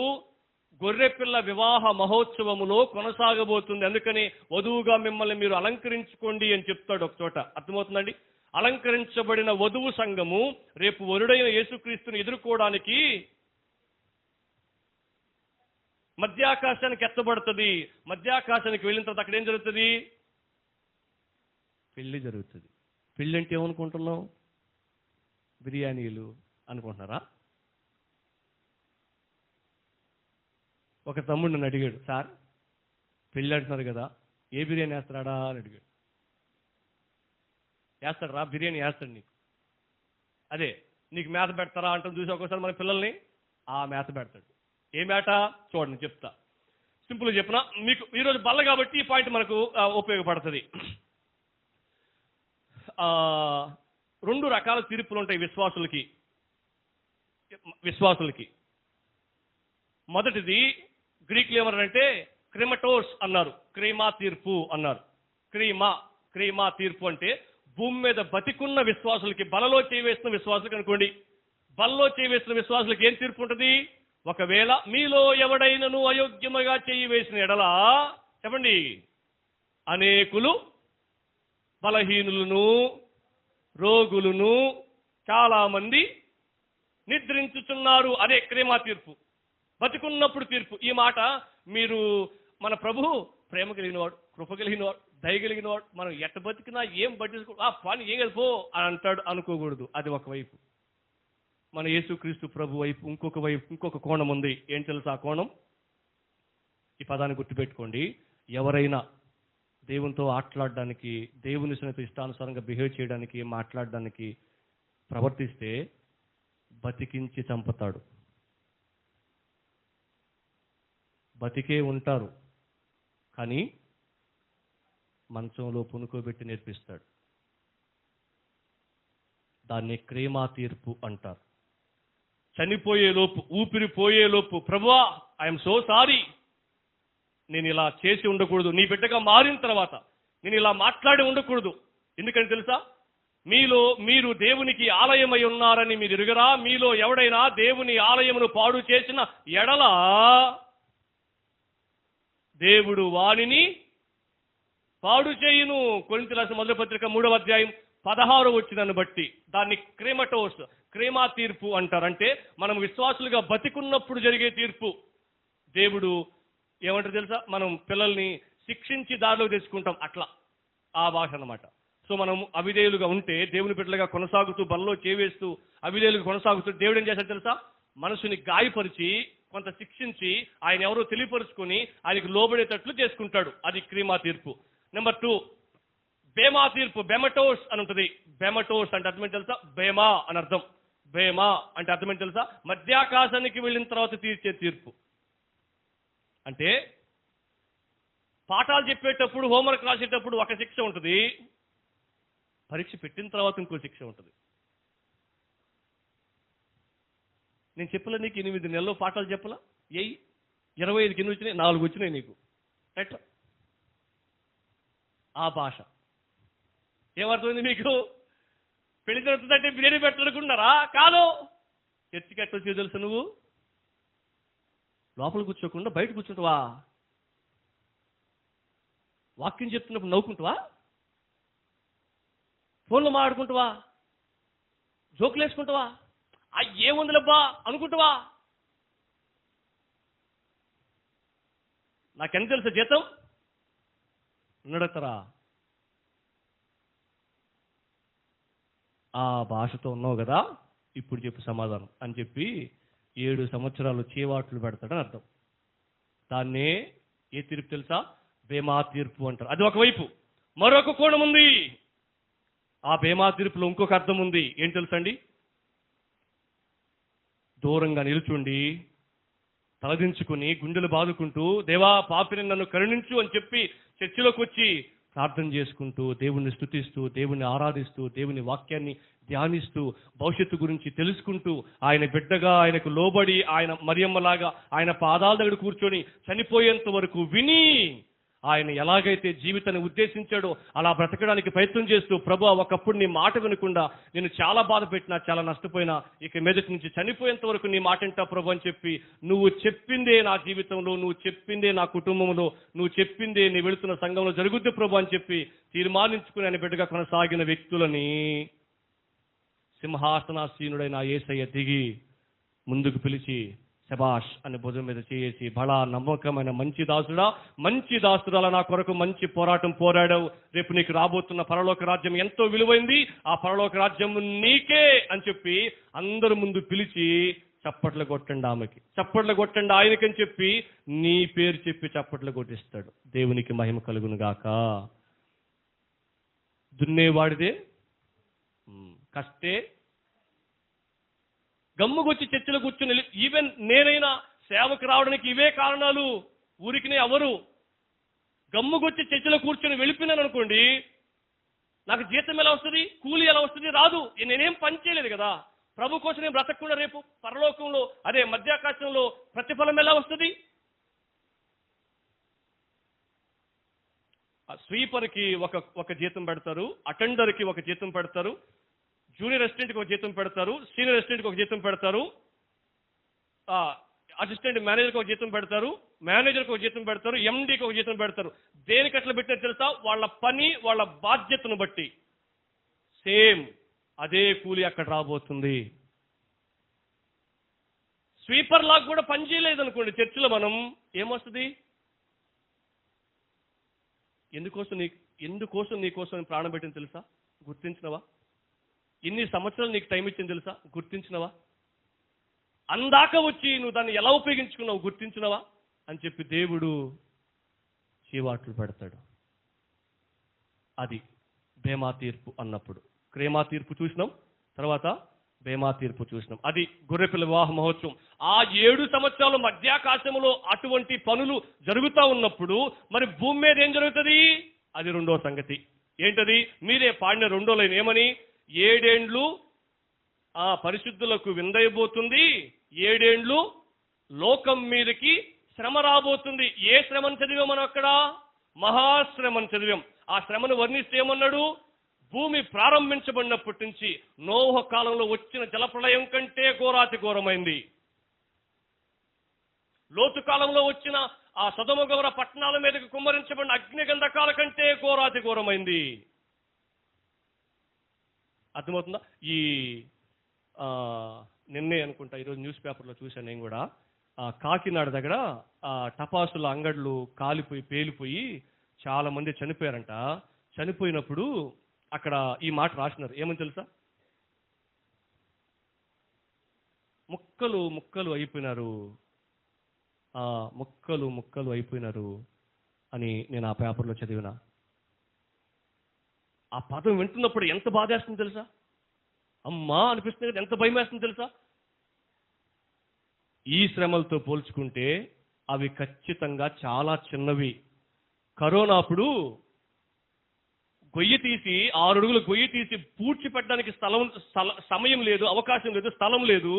Speaker 1: గొర్రెపిల్ల వివాహ మహోత్సవములో కొనసాగబోతుంది. అందుకని వధువుగా మిమ్మల్ని మీరు అలంకరించుకోండి అని చెప్తాడు ఒక చోట. అర్థమవుతుందండి? అలంకరించబడిన వధువు సంఘము రేపు వరుడైన యేసుక్రీస్తుని ఎదుర్కోవడానికి మధ్యాకాశానికి ఎత్తబడుతుంది. మధ్యాకాశానికి వెళ్ళిన తర్వాత అక్కడ ఏం జరుగుతుంది? పెళ్లి జరుగుతుంది. పెళ్లి అంటే ఏమనుకుంటున్నాం? బిర్యానీలు అనుకుంటున్నారా? ఒక తమ్ముడు నన్ను అడిగాడు, సార్ పెళ్ళి అంటున్నారు కదా, ఏ బిర్యానీ వేస్తాడా అని అడిగాడు. వేస్తాడు రా, బిర్యానీ వేస్తాడు నీకు. అదే నీకు మేత పెడతారా అంటాం చూసి ఒకసారి మన పిల్లల్ని. ఆ మేత పెడతాడు. ఏ మేట చూడండి చెప్తా. సింపుల్గా చెప్పిన మీకు ఈరోజు బల్ల కాబట్టి ఈ పాయింట్ మనకు ఉపయోగపడుతుంది. 2 రకాల తీర్పులు ఉంటాయి విశ్వాసులకి. మొదటిది గ్రీక్లో ఏమన్నారంటే క్రిమటోస్ అన్నారు. క్రీమా తీర్పు అన్నారు. క్రీమా తీర్పు అంటే భూమి మీద బతికున్న విశ్వాసులకి, బలలో చేవేసిన విశ్వాసులకి అనుకోండి. బలలో చేవేసిన విశ్వాసులకి ఏం తీర్పు ఉంటుంది? ఒకవేళ మీలో ఎవడైనను అయోగ్యముగా చేయి వేసిన ఎడలా, చెప్పండి, అనేకులు బలహీనులను, రోగులను, చాలా మంది నిద్రించుచున్నారు. అదే క్రీమా తీర్పు, బతికున్నప్పుడు తీర్పు. ఈ మాట మీరు మన ప్రభు ప్రేమ కలిగినవాడు, కృప కలిగినవాడు, దయ కలిగినవాడు, మనం ఎట్ట బతికినా ఏం పట్టించుకో, ఆ పని ఏం కలిపో అని అంటాడు అనుకోకూడదు. అది ఒకవైపు. మన యేసుక్రీస్తు ప్రభు వైపు ఇంకొక కోణం ఉంది. ఏం తెలుసు ఆ కోణం? ఈ పదాన్ని గుర్తుపెట్టుకోండి. ఎవరైనా దేవునితో ఆటలాడడానికి, దేవుని ఇష్టానుసారంగా బిహేవ్ చేయడానికి, మాట్లాడడానికి ప్రవర్తిస్తే బతికించి చంపుతాడు. బతికే ఉంటారు కానీ మంచంలో పునుకోబెట్టి నేర్పిస్తాడు. దాన్ని క్రీమా తీర్పు అంటారు. చనిపోయేలోపు, ఊపిరిపోయేలోపు, ప్రభువా ఐఎమ్ సో సారీ, నేను ఇలా చేసి ఉండకూడదు, నీ బిడ్డగా మారిన తర్వాత నేను ఇలా మాట్లాడి ఉండకూడదు. ఎందుకని తెలుసా? మీరు దేవునికి ఆలయమై ఉన్నారని మీరు ఎరుగరా? మీలో ఎవడైనా దేవుని ఆలయమును పాడు చేసిన ఎడల దేవుడు వానిని పాడు చేయును. కొరింథీయులకు రాసిన మొదటి పత్రిక 3వ అధ్యాయం 16వ వచనాన్ని బట్టి దాన్ని క్రీమా తీర్పు అంటారు. అంటే మనం విశ్వాసులుగా బతికున్నప్పుడు జరిగే తీర్పు. దేవుడు ఏమంటారు తెలుసా? మనం పిల్లల్ని శిక్షించి దారిలో తెచ్చుకుంటాం, అట్లా ఆ భాష అన్నమాట. సో మనం అవిధేయులుగా ఉంటే, దేవుని బిడ్డలుగా కొనసాగుతూ, బల్లో చేవేస్తూ అవిధేయులుగా కొనసాగుతూ దేవుడు ఏం చేశాడు తెలుసా? మనసుని గాయపరిచి, కొంత శిక్షించి, ఆయన ఎవరో తెలియపరుచుకొని ఆయనకు లోబడేటట్లు చేసుకుంటాడు. అది క్రీమా తీర్పు. నెంబర్ 2 బేమా తీర్పు. బెమటోస్ అని ఉంటుంది. బెమటోస్ అంటే అర్థం ఏంటి తెలుసా? బేమా అని అర్థం. బేమా అంటే అర్థం ఏంటి తెలుసా? మధ్యాకాశానికి వెళ్ళిన తర్వాత తీర్చే తీర్పు. అంటే పాఠాలు చెప్పేటప్పుడు, హోంవర్క్ రాసేటప్పుడు ఒక శిక్ష ఉంటుంది, పరీక్ష పెట్టిన తర్వాత ఇంకో శిక్ష ఉంటుంది. నేను చెప్పలే నీకు 8 నెలల్లో పాఠాలు చెప్పలా? 25కి ఎన్ని వచ్చినాయి? 4 వచ్చినాయి నీకు. ఎట్లా? ఆ భాష ఏమర్థమైంది మీకు? పెళ్లి జరుగుతుందంటే బిర్యానీ పెట్టనుకున్నారా? కాదు. చర్చికి ఎట్లా వచ్చేది తెలుసు? నువ్వు లోపల కూర్చోకుండా బయట కూర్చుంటావా? వాక్యం చెప్తున్నప్పుడు నవ్వుకుంటావా? ఫోన్లో మాట్లాడుకుంటావా? జోకులు వేసుకుంటావా? ఏముందిలబ్బా అనుకుంటావా? నాకెంత తెలుసా జీతం? నడతరా? ఆ భాషతో ఉన్నావు కదా, ఇప్పుడు చెప్పు సమాధానం అని చెప్పి 7 సంవత్సరాలు చీవాట్లు పెడతాడని అర్థం. దాన్నే ఏ తీర్పు తెలుసా? బేమా తీర్పు అంటారు. అది ఒకవైపు. మరొక కోణం ఉంది. ఆ బేమా తీర్పులో ఇంకొక అర్థం ఉంది. ఏం తెలుసండి? దూరంగా నిలుచుండి, తలదించుకుని, గుండెలు బాదుకుంటూ, దేవా పాపిని నన్ను కరుణించు అని చెప్పి చర్చిలోకి వచ్చి ప్రార్థన చేసుకుంటూ, దేవుణ్ణి స్తుతిస్తూ, దేవుణ్ణి ఆరాధిస్తూ, దేవుని వాక్యాన్ని ధ్యానిస్తూ, భవిష్యత్తు గురించి తెలుసుకుంటూ, ఆయన బిడ్డగా ఆయనకు లోబడి, ఆయన మరియమ్మలాగా ఆయన పాదాల దగ్గర కూర్చొని చనిపోయేంత వరకు విని, ఆయన ఎలాగైతే జీవితాన్ని ఉద్దేశించాడో అలా బ్రతకడానికి ప్రయత్నం చేస్తూ, ప్రభు ఒకప్పుడు నీ మాట వినకుండా నేను చాలా బాధ పెట్టినా, చాలా నష్టపోయినా, ఇక మీదటి నుంచి చనిపోయేంత వరకు నీ మాట వింటా ప్రభు అని చెప్పి, నువ్వు చెప్పిందే నా జీవితంలో, నువ్వు చెప్పిందే నా కుటుంబంలో, నువ్వు చెప్పిందే నీ వెళుతున్న సంఘంలో జరుగుద్ది ప్రభు అని చెప్పి తీర్మానించుకుని ఆయన బిడ్డగా కొనసాగిన వ్యక్తులని సింహాసనాసీనుడైన యేసయ్య దిగి ముందుకు పిలిచి, శబాష్ అని భుజం మీద చేసి, బడా నమ్మకమైన మంచి దాసుడా, మంచి దాసురాల, నా కొరకు మంచి పోరాటం పోరాడావు, రేపు నీకు రాబోతున్న పరలోక రాజ్యం ఎంతో విలువైంది, ఆ పరలోక రాజ్యం నీకే అని చెప్పి అందరి ముందు పిలిచి చప్పట్లు కొట్టండి, ఆమెకి చప్పట్లు కొట్టండి ఆయనకని చెప్పి నీ పేరు చెప్పి చప్పట్లు కొట్టిస్తాడు. దేవునికి మహిమ కలుగును గాక. దున్నేవాడిదే కష్టే. గమ్ముకొచ్చి చర్చలో కూర్చుని, ఈవెన్ నేనైనా సేవకు రావడానికి ఇవే కారణాలు, ఊరికినే ఎవరు గమ్ముకొచ్చి చర్చలో కూర్చొని వెళ్ళిపోయినాను అనుకోండి, నాకు జీతం ఎలా వస్తుంది, కూలి ఎలా వస్తుంది, రాదు. నేనేం పని చేయలేదు కదా, ప్రభు కోసం నేను బ్రతకకుండా రేపు పరలోకంలో, అదే మధ్యాకాశంలో ప్రతిఫలం ఎలా వస్తుంది? స్వీపర్కి ఒక జీతం పెడతారు, అటెండర్కి ఒక జీతం పెడతారు, జూనియర్ అసిస్టెంట్కి ఒక జీతం పెడతారు, సీనియర్ అసిస్టెంట్కి ఒక జీతం పెడతారు, అసిస్టెంట్ మేనేజర్కి ఒక జీతం పెడతారు, మేనేజర్కి ఒక జీతం పెడతారు, ఎండీకి ఒక జీతం పెడతారు. దేనికి అట్లా పెట్టారు తెలుసా? వాళ్ళ పని, వాళ్ళ బాధ్యతను బట్టి. సేమ్ అదే కూలి అక్కడ రాబోతుంది. స్వీపర్ లాగా కూడా పని చేయలేదు అనుకోండి చర్చిలో, మనం ఏమొస్తుంది? ఎందుకోసం నీకోసం ప్రాణం పెట్టింది తెలుసా? గుర్తించినవా? ఇన్ని సంవత్సరాలు నీకు టైం ఇచ్చింది తెలుసా? గుర్తించినవా? అందాక వచ్చి నువ్వు దాన్ని ఎలా ఉపయోగించుకున్నావు గుర్తించినవా అని చెప్పి దేవుడు చీవాట్లు పెడతాడు. అది బేమా తీర్పు అన్నప్పుడు. క్రేమా తీర్పు చూసినాం, తర్వాత బేమా తీర్పు చూసినాం. అది గొర్రెపిల్ల వివాహ మహోత్సవం. ఆ 7 సంవత్సరాలు మధ్యాకాశంలో అటువంటి పనులు జరుగుతూ ఉన్నప్పుడు మరి భూమి మీద ఏం జరుగుతుంది? అది రెండో సంగతి. ఏంటది? మీరే పాడిన రెండో లైన్ ఏమని? 7 ఏండ్లు ఆ పరిశుద్ధులకు విందైపోతుంది, 7 ఏండ్లు లోకం మీదకి శ్రమ రాబోతుంది. ఏ శ్రమను చదివాం మనం అక్కడ? మహాశ్రమను చదివాం. ఆ శ్రమను వర్ణిస్తే ఏమన్నాడు? భూమి ప్రారంభించబడినప్పటి నుంచి నోహ కాలంలో వచ్చిన జలప్రళయం కంటే ఘోరాతి ఘోరమైంది. లోతు కాలంలో వచ్చిన ఆ సొదొమ గొమొర్రా పట్టణాల మీదకి కుమ్మరించబడిన అగ్నిగంధకాల కంటే ఘోరాతి ఘోరమైంది. అర్థమవుతుందా? ఈ నిన్నే అనుకుంటా, ఈరోజు న్యూస్ పేపర్లో చూశాను నేను కూడా, కాకినాడ దగ్గర టపాసుల అంగళ్ళు కాలిపోయి పేలిపోయి చాలా మంది చనిపోయారంట. చనిపోయినప్పుడు అక్కడ ఈ మాట రాసినారు. ఏమని తెలుసా? ముక్కలు ముక్కలు అయిపోయినారు, ముక్కలు ముక్కలు అయిపోయినారు అని నేను ఆ పేపర్లో చదివినా. ఆ పదం వింటున్నప్పుడు ఎంత బాధ వేస్తుంది తెలుసా? అమ్మా అనిపిస్తుంది కదా, ఎంత భయం వేస్తుంది తెలుసా? ఈ శ్రమలతో పోల్చుకుంటే అవి ఖచ్చితంగా చాలా చిన్నవి. కరోనా అప్పుడు గొయ్యి తీసి 6 అడుగులు గొయ్యి తీసి పూడ్చిపెట్టడానికి సమయం లేదు, అవకాశం లేదు, స్థలం లేదు.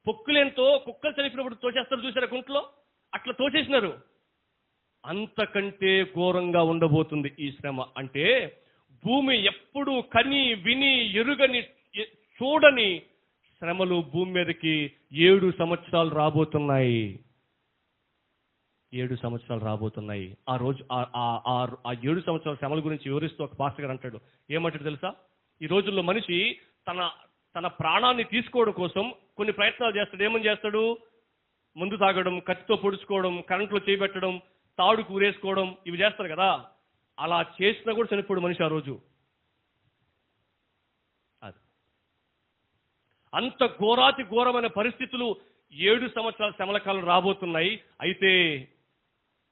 Speaker 1: పొక్కులేంతో కుక్కలు చనిపోయినప్పుడు తోచేస్తారు చూసారా గుంట్లో, అట్లా తోచేసినారు. అంతకంటే ఘోరంగా ఉండబోతుంది ఈ శ్రమ. అంటే భూమి ఎప్పుడు కని విని ఎరుగని చూడని శ్రమలు భూమి మీదకి 7 సంవత్సరాలు రాబోతున్నాయి. 7 సంవత్సరాలు రాబోతున్నాయి. ఆ రోజు ఆ 7 సంవత్సరాల శ్రమల గురించి వివరిస్తూ ఒక పాస్టర్ గారు అంటాడు. ఏమంటాడు తెలుసా? ఈ రోజుల్లో మనిషి తన ప్రాణాన్ని తీసుకోవడం కోసం కొన్ని ప్రయత్నాలు చేస్తాడు. ఏమని చేస్తాడు? మందు తాగడం, కత్తితో పొడుచుకోవడం, కరెంట్లో చేయబెట్టడం, తాడు కూరేసుకోవడం, ఇవి చేస్తారు కదా. అలా చేసినా కూడా చనిపోడు మనిషి ఆ రోజు. అది అంత ఘోరాతి ఘోరమైన పరిస్థితులు 7 సంవత్సరాల శ్రమల కాలం రాబోతున్నాయి. అయితే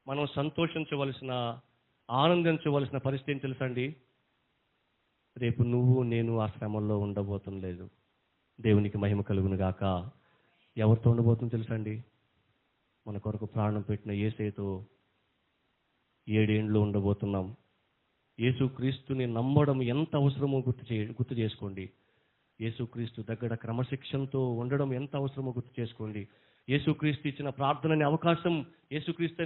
Speaker 1: మనం సంతోషించవలసిన, ఆనందించవలసిన పరిస్థితి ఏం తెలుసా అండి? రేపు నువ్వు నేను ఆ శ్రమల్లో ఉండబోతుండలేదు. దేవునికి మహిమ కలుగును గాక. ఎవరితో ఉండబోతుంది తెలుసా అండి? మన కొరకు ప్రాణం పెట్టిన యేసయ్యతో 7 ఏండ్లు ఉండబోతున్నాం. యేసుక్రీస్తుని నమ్మడం ఎంత అవసరమో గుర్తు చేసుకోండి. యేసుక్రీస్తు దగ్గర క్రమశిక్షణతో ఉండడం ఎంత అవసరమో గుర్తు చేసుకోండి. యేసుక్రీస్తు ఇచ్చిన ప్రార్థనని అవకాశం, యేసుక్రీస్తు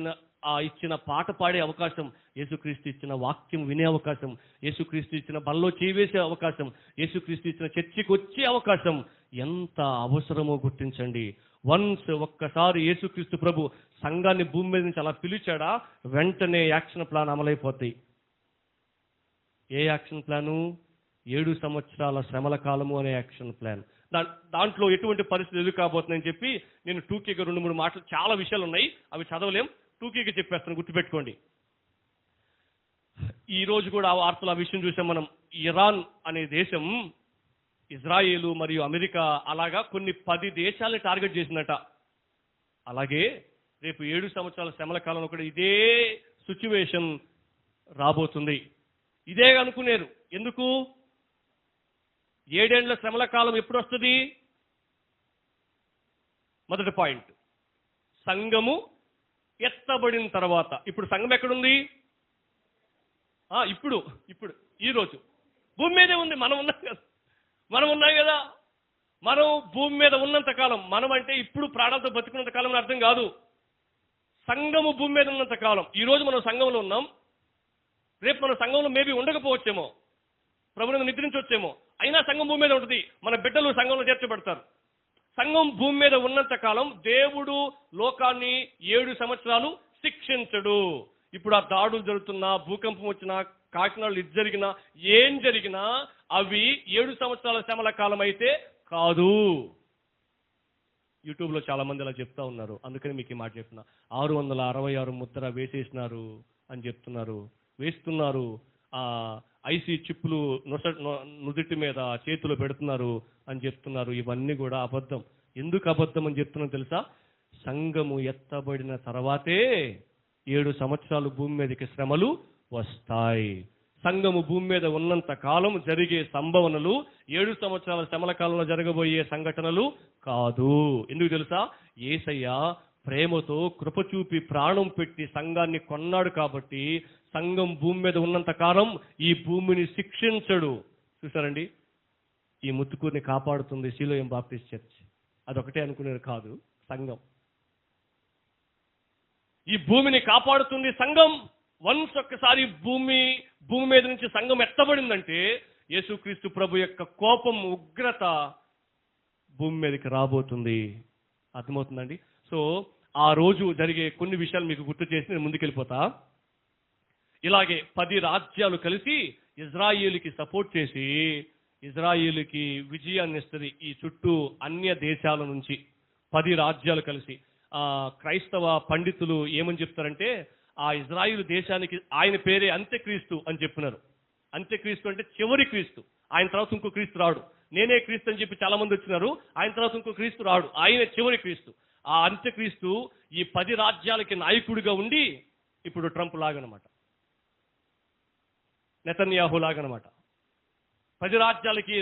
Speaker 1: ఇచ్చిన పాట పాడే అవకాశం, యేసుక్రీస్తు ఇచ్చిన వాక్యం వినే అవకాశం, యేసుక్రీస్తు ఇచ్చిన బల్లో చేవేసే అవకాశం, యేసుక్రీస్తు ఇచ్చిన చర్చికి వచ్చే అవకాశం ఎంత అవసరమో గుర్తించండి. ఒక్కసారి యేసుక్రీస్తు ప్రభు సంఘాన్ని భూమి మీద నుంచి అలా పిలిచాడా, వెంటనే యాక్షన్ ప్లాన్ అమలైపోతాయి. ఏ యాక్షన్ ప్లాను? 7 సంవత్సరాల శ్రమల కాలము అనే యాక్షన్ ప్లాన్. దాంట్లో ఎటువంటి పరిస్థితులు ఎదురు కాబోతున్నాయని చెప్పి నేను టూకీగా 2-3 మాటలు, చాలా విషయాలు ఉన్నాయి, అవి చదవలేం, టూకీగా చెప్పేస్తాను, గుర్తుపెట్టుకోండి. ఈ రోజు కూడా ఆ వార్తలు ఆ విషయం చూసాం మనం. ఇరాన్ అనే దేశం ఇజ్రాయేలు మరియు అమెరికా అలాగా కొన్ని 10 దేశాలని టార్గెట్ చేసిందట. అలాగే రేపు 7 సంవత్సరాల శ్రమల కాలంలో కూడా ఇదే సిచ్యువేషన్ రాబోతుంది. ఇదే అనుకునేరు. ఎందుకు? 7 ఏళ్ల శ్రమల కాలం ఎప్పుడు వస్తుంది? మొదటి పాయింట్, సంఘము ఎత్తబడిన తర్వాత. ఇప్పుడు సంఘం ఎక్కడుంది? ఇప్పుడు ఈరోజు భూమి మీదే ఉంది. మనం ఉన్నాం కదా. మనం భూమి మీద ఉన్నంత కాలం, మనం అంటే ఇప్పుడు ప్రాణాలతో బతుకున్నంత కాలం అర్థం కాదు. సంఘము భూమి మీద ఉన్నంత కాలం. ఈరోజు మనం సంఘంలో ఉన్నాం, రేపు మన సంఘంలో మేబీ ఉండకపోవచ్చేమో, ప్రభుత్వం నిద్రించవచ్చేమో, అయినా సంఘం భూమి మీద ఉంటుంది. మన బిడ్డలు సంఘంలో చేర్చబడతారు. సంఘం భూమి మీద ఉన్నంత కాలం దేవుడు లోకాన్ని 7 సంవత్సరాలు శిక్షించడు. ఇప్పుడు ఆ దాడులు జరుగుతున్నా, భూకంపం వచ్చినా, కాకినాడలు ఇది జరిగినా, ఏం జరిగినా అవి 7 సంవత్సరాల శ్రమల కాలం అయితే కాదు. యూట్యూబ్లో చాలా మంది అలా చెప్తా ఉన్నారు. అందుకని మీకు ఈ మాట చెప్తున్నా. 666 ముద్ర వేసేసినారు అని చెప్తున్నారు, వేస్తున్నారు. ఐసీ చిప్పులు నుదిటి మీద చేతులు పెడుతున్నారు అని చెప్తున్నారు. ఇవన్నీ కూడా అబద్ధం. ఎందుకు అబద్ధం అని చెప్తున్నాను తెలుసా? సంఘము ఎత్తబడిన తర్వాతే 7 సంవత్సరాలు భూమి మీదకి శ్రమలు వస్తాయి. సంఘము భూమి మీద ఉన్నంత కాలం జరిగే సంభవనలు 7 సంవత్సరాల శ్రమల కాలంలో జరగబోయే సంఘటనలు కాదు. ఎందుకు తెలుసా? యేసయ్య ప్రేమతో కృప చూపి ప్రాణం పెట్టి సంఘాన్ని కొన్నాడు కాబట్టి సంఘం భూమి మీద ఉన్నంత కాలం ఈ భూమిని శిక్షించడు. చూసారండి, ఈ ముత్తుకూరిని కాపాడుతుంది సిలోయం బాప్టిస్ట్ చర్చ్. అదొకటే అనుకునేది కాదు, సంఘం ఈ భూమిని కాపాడుతుంది. సంఘం ఒక్కసారి భూమి మీద నుంచి సంఘం ఎత్తబడిందంటే యేసుక్రీస్తు ప్రభు యొక్క కోపం, ఉగ్రత భూమి మీదకి రాబోతుంది. అర్థమవుతుందండి? సో ఆ రోజు జరిగే కొన్ని విషయాలు మీకు గుర్తు చేసి నేను ముందుకెళ్ళిపోతా. ఇలాగే 10 రాజ్యాలు కలిసి ఇజ్రాయేలుకి సపోర్ట్ చేసి ఇజ్రాయేలుకి విజయాన్ని ఇస్తుంది. ఈ చుట్టూ అన్య దేశాల నుంచి 10 రాజ్యాలు కలిసి. క్రైస్తవ పండితులు ఏమని చెప్తారంటే, ఆ ఇజ్రాయేలు దేశానికి ఆయన పేరే అంత్యక్రీస్తు అని చెప్పినారు. అంత్యక్రీస్తు అంటే చివరి క్రీస్తు. ఆయన తర్వాత ఇంకో క్రీస్తు రాడు. నేనే క్రీస్తు అని చెప్పి చాలా మంది వచ్చినారు. ఆయన తర్వాత ఇంకో క్రీస్తు రాడు. ఆయన చివరి క్రీస్తు. ఆ అంత్యక్రీస్తు ఈ 10 రాజ్యాలకి నాయకుడిగా ఉండి, ఇప్పుడు ట్రంప్ లాగనమాట, నెతన్యాహు లాగనమాట, 10 రాజ్యాలకి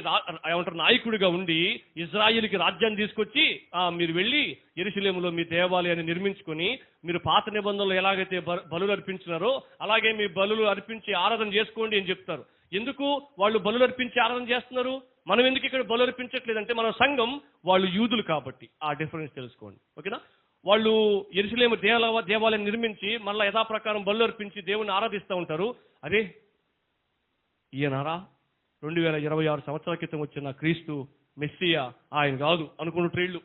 Speaker 1: ఏమంటారు నాయకుడిగా ఉండి ఇజ్రాయిల్కి రాజ్యాన్ని తీసుకొచ్చి, మీరు వెళ్ళి యెరూషలేములో మీ దేవాలయాన్ని నిర్మించుకొని మీరు పాత నిబంధనలు ఎలాగైతే బలులు అర్పించినారో అలాగే మీ బలులు అర్పించి ఆరాధన చేసుకోండి అని చెప్తారు. ఎందుకు వాళ్ళు బలులు అర్పించి ఆరాధన చేస్తున్నారు? మనం ఎందుకు ఇక్కడ బలు అర్పించట్లేదంటే మన సంఘం, వాళ్ళు యూదులు కాబట్టి. ఆ డిఫరెన్స్ తెలుసుకోండి, ఓకేనా? వాళ్ళు యెరూషలేము దేవాలయం నిర్మించి మళ్ళీ యథాప్రకారం బలు అర్పించి దేవుని ఆరాధిస్తూ ఉంటారు. అదే ఈయనారా 2026 సంవత్సరాల క్రితం వచ్చిన క్రీస్తు మెస్సియా, ఆయన కాదు అనుకుంటున్నారు.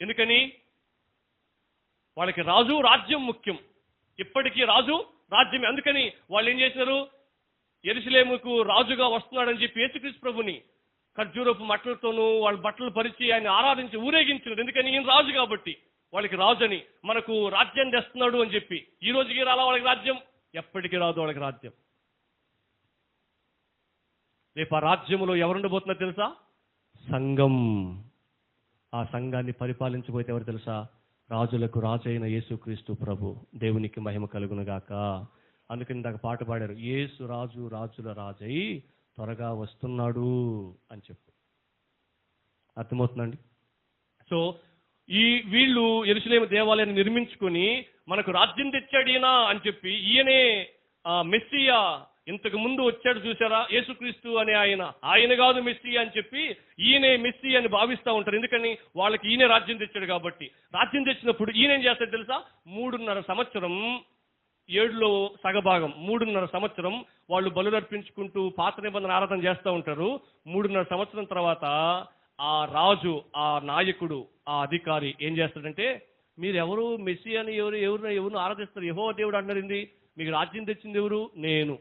Speaker 1: ఎందుకని? వాళ్ళకి రాజు రాజ్యం ముఖ్యం. ఇప్పటికీ రాజు రాజ్యమే. అందుకని వాళ్ళు ఏం చేసినారు? యెరూషలేముకు రాజుగా వస్తున్నాడని చెప్పి యేసుక్రీస్తు ప్రభుని ఖర్జూరపు మట్టలతోనూ వాళ్ళ బట్టలు పరిచి ఆయన ఆరాధించి ఊరేగించినారు. ఎందుకని? ఈయన రాజు కాబట్టి. వాళ్ళకి రాజు అని, మనకు రాజ్యం తెస్తున్నాడు అని చెప్పి. ఈ రోజుకి రాలా వాళ్ళకి రాజ్యం? ఎప్పటికీ రాదు వాళ్ళకి రాజ్యం. రేపు ఆ రాజ్యంలో ఎవరుండబోతున్నా తెలుసా? సంఘం. ఆ సంఘాన్ని పరిపాలించబోతే ఎవరు తెలుసా? రాజులకు రాజు అయిన యేసుక్రీస్తు ప్రభు. దేవునికి మహిమ కలుగునుగాక. అందుకని ఇందాక పాట పాడారు, యేసు రాజు రాజుల రాజై త్వరగా వస్తున్నాడు అని చెప్పు. అర్థమవుతుందండి? సో వీళ్ళు యెరూషలేము దేవాలయాన్ని నిర్మించుకొని మనకు రాజ్యం తెచ్చాడు ఈయన అని చెప్పి ఈయనే మెస్సియా ఇంతకు ముందు వచ్చాడు చూసారా యేసుక్రీస్తు అనే ఆయన కాదు మెస్సియా అని చెప్పి ఈయనే మెస్సియా అని భావిస్తూ ఉంటారు. ఎందుకని? వాళ్ళకి ఈయనే రాజ్యం తెచ్చాడు కాబట్టి. రాజ్యం తెచ్చినప్పుడు ఈయన ఏం చేస్తాడు తెలుసా? 3.5 సంవత్సరం, 7లో సగభాగం 3.5 సంవత్సరం వాళ్ళు బలులు అర్పించుకుంటూ పాత నిబంధన ఆరాధన చేస్తూ ఉంటారు. 3.5 సంవత్సరం తర్వాత ఆ రాజు, ఆ నాయకుడు, ఆ అధికారి ఏం చేస్తాడంటే, మీరు ఎవరు మెస్సియాని ఎవరు ఆరాధిస్తారు? యెహోవా దేవుడు అంటారింది. మీకు రాజ్యం తెచ్చింది ఎవరు? నేను.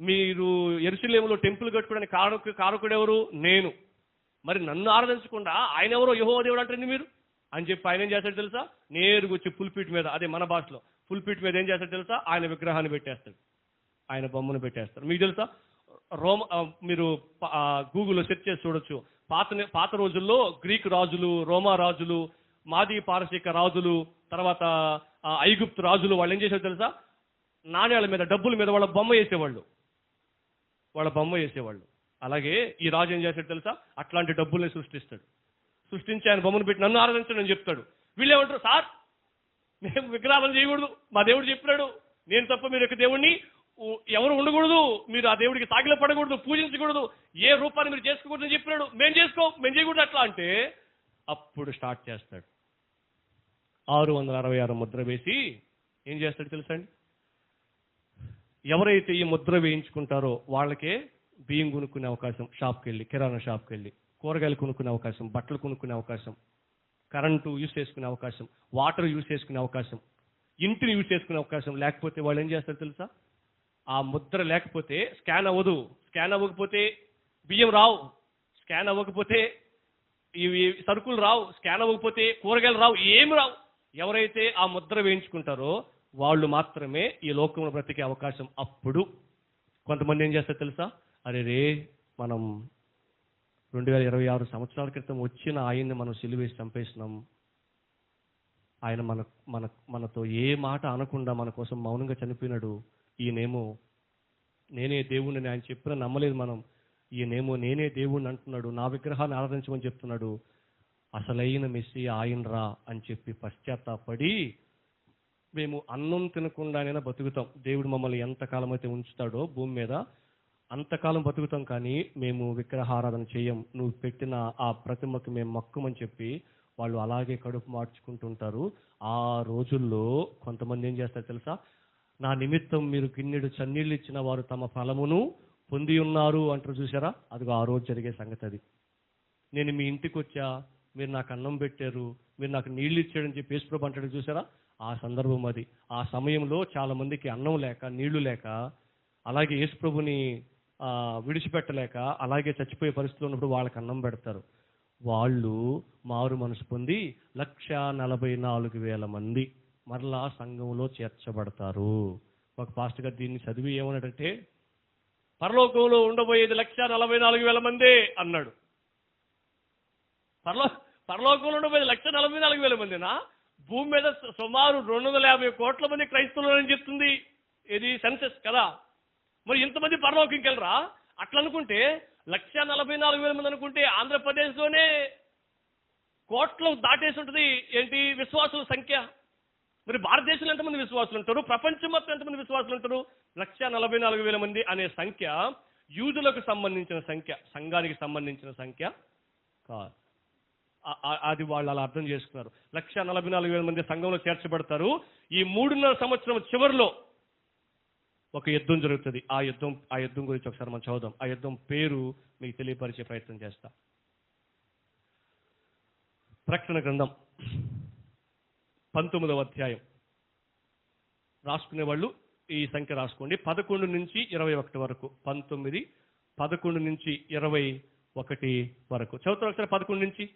Speaker 1: మీరు యెరూషలేములో టెంపుల్ కట్టుకోవడానికి కారకుడు ఎవరు? నేను. మరి నన్ను ఆరాధించకుండా ఆయన ఎవరో యెహోవా దేవుడు అంటారండి మీరు అని చెప్పి ఆయన ఏం చేస్తాడు తెలుసా? నేరుగా వచ్చి పుల్పీట్ మీద, అదే మన భాషలో పుల్పీట్ మీద ఏం చేస్తాడు తెలుసా? ఆయన విగ్రహాన్ని పెట్టేస్తాడు, ఆయన బొమ్మను పెట్టేస్తారు. మీకు తెలుసా? మీరు గూగుల్లో సెర్చ్ చేసి చూడొచ్చు. పాత రోజుల్లో గ్రీకు రాజులు, రోమా రాజులు, మాదీ పారసీక రాజులు, తర్వాత ఐగుప్తు రాజులు వాళ్ళు ఏం చేశారు తెలుసా? నాణ్యాల మీద, డబ్బుల మీద వాళ్ళ బొమ్మ వేసేవాళ్ళు. అలాగే ఈ రాజు ఏం చేశాడు తెలుసా? అట్లాంటి డబ్బుల్ని సృష్టించి ఆయన బొమ్మను పెట్టి నన్ను ఆరాధించండి అని చెప్తాడు. వీళ్ళు ఏమంటారు? సార్, మేము విగ్రహాలను చేయకూడదు, మా దేవుడు చెప్పినాడు, నేను తప్ప మీరు యొక్క దేవుడిని ఎవరు ఉండకూడదు, మీరు ఆ దేవుడికి సాగిల పడకూడదు, పూజించకూడదు, ఏ రూపాన్ని మీరు చేసుకోకూడదు అని చెప్పినాడు, మేము చేయకూడదు అట్లా అంటే అప్పుడు స్టార్ట్ చేస్తాడు. 666 ముద్ర వేసి ఏం చేస్తాడు తెలుసా అండి? ఎవరైతే ఈ ముద్ర వేయించుకుంటారో వాళ్ళకే బియ్యం కొనుక్కునే అవకాశం, షాప్కి వెళ్ళి, కిరాణా షాప్కి వెళ్ళి కూరగాయలు కొనుక్కునే అవకాశం, బట్టలు కొనుక్కునే అవకాశం, కరెంటు యూజ్ చేసుకునే అవకాశం, వాటర్ యూజ్ చేసుకునే అవకాశం, ఇంటిని యూజ్ చేసుకునే అవకాశం. లేకపోతే వాళ్ళు ఏం చేస్తారు తెలుసా? ఆ ముద్ర లేకపోతే స్కాన్ అవ్వకపోతే బియ్యం రావు, స్కాన్ అవ్వకపోతే ఇవి సరుకులు రావు, స్కాన్ అవ్వకపోతే కూరగాయలు రావు, ఏమి రావు. ఎవరైతే ఆ ముద్ర వేయించుకుంటారో వాళ్ళు మాత్రమే ఈ లోకంలో బ్రతికే అవకాశం. అప్పుడు కొంతమంది ఏం చేస్తారు తెలుసా? అరే మనం 2026 సంవత్సరాల క్రితం వచ్చిన ఆయన్ని మనం సిలువేసి చంపేసినాం, ఆయన మనతో ఏ మాట అనకుండా మన కోసం మౌనంగా చనిపోయినాడు, ఈయనేమో నేనే దేవుణ్ణి ఆయన చెప్పినా నమ్మలేదు మనం, ఈయనేమో నేనే దేవుణ్ణి అంటున్నాడు, నా విగ్రహాన్ని ఆరాధించమని చెప్తున్నాడు, అసలైన మెస్సీ ఆయన రా అని చెప్పి పశ్చాత్తాపడి మేము అన్నం తినకుండానైనా బతుకుతాం, దేవుడు మమ్మల్ని ఎంతకాలం అయితే ఉంచుతాడో భూమి మీద అంతకాలం బతుకుతాం, కానీ మేము విగ్రహారాధన చేయం, నువ్వు పెట్టిన ఆ ప్రతిమకు మేము మొక్కమని చెప్పి వాళ్ళు అలాగే కడుపు మార్చుకుంటుంటారు. ఆ రోజుల్లో కొంతమంది ఏం చేస్తారు తెలుసా? నా నిమిత్తం మీరు గిన్నెడు చన్నీళ్ళు ఇచ్చిన వారు తమ ఫలమును పొంది ఉన్నారు అంటారు చూసారా? అదిగో ఆ రోజు జరిగే సంగతి అది. నేను మీ ఇంటికి వచ్చా, మీరు నాకు అన్నం పెట్టారు, మీరు నాకు నీళ్ళు ఇచ్చాడని చెప్పి యేసుప్రభు అంటాడు చూసారా? ఆ సందర్భం అది. ఆ సమయంలో చాలా మందికి అన్నం లేక, నీళ్లు లేక, అలాగే యేసుప్రభుని విడిచిపెట్టలేక అలాగే చచ్చిపోయే పరిస్థితులు ఉన్నప్పుడు వాళ్ళకి అన్నం పెడతారు. వాళ్ళు మారు మనసు పొంది 1,44,000 మంది మరలా సంఘంలో చేర్చబడతారు. ఒక పాస్టర్ గారు దీన్ని చదివి ఏమన్నాడంటే, పరలోకంలో ఉండబోయేది 1,44,000 మందే అన్నాడు. పరలోకంలో ఉండబోయేది 1,44,000 మందినా? భూమి మీద సుమారు 250 కోట్ల మంది క్రైస్తవులు అని చెప్తుంది ఇది సెన్సెస్ కదా. మరి ఇంతమంది పరలోకంకి వెళ్ళరా? అట్లా అనుకుంటే 1,44,000 మంది అనుకుంటే ఆంధ్రప్రదేశ్లోనే కోట్లు దాటేసి ఉంటుంది ఏంటి విశ్వాసుల సంఖ్య. మరి భారతదేశంలో ఎంతమంది విశ్వాసులు ఉంటారు? ప్రపంచం మొత్తం ఎంతమంది విశ్వాసులు ఉంటారు? 1,44,000 మంది అనే సంఖ్య యూదులకు సంబంధించిన సంఖ్య, సంఘానికి సంబంధించిన సంఖ్య కాదు. అది వాళ్ళు అలా అర్థం చేసుకున్నారు. 1,44,000 మంది సంఘంలో చేర్చబడతారు. ఈ 3.5 సంవత్సరం చివరిలో ఒక యుద్ధం జరుగుతుంది. ఆ యుద్ధం గురించి ఒకసారి మనం చదువుదాం. ఆ యుద్ధం పేరు మీకు తెలియపరిచే ప్రయత్నం చేస్తా. ప్రకటన గ్రంథం 19వ అధ్యాయం. రాసుకునే వాళ్ళు ఈ సంఖ్య రాసుకోండి. 11 నుంచి 21 వరకు. 19, 11 నుంచి 21 వరకు చదువుతారు ఒకసారి. 11 నుంచి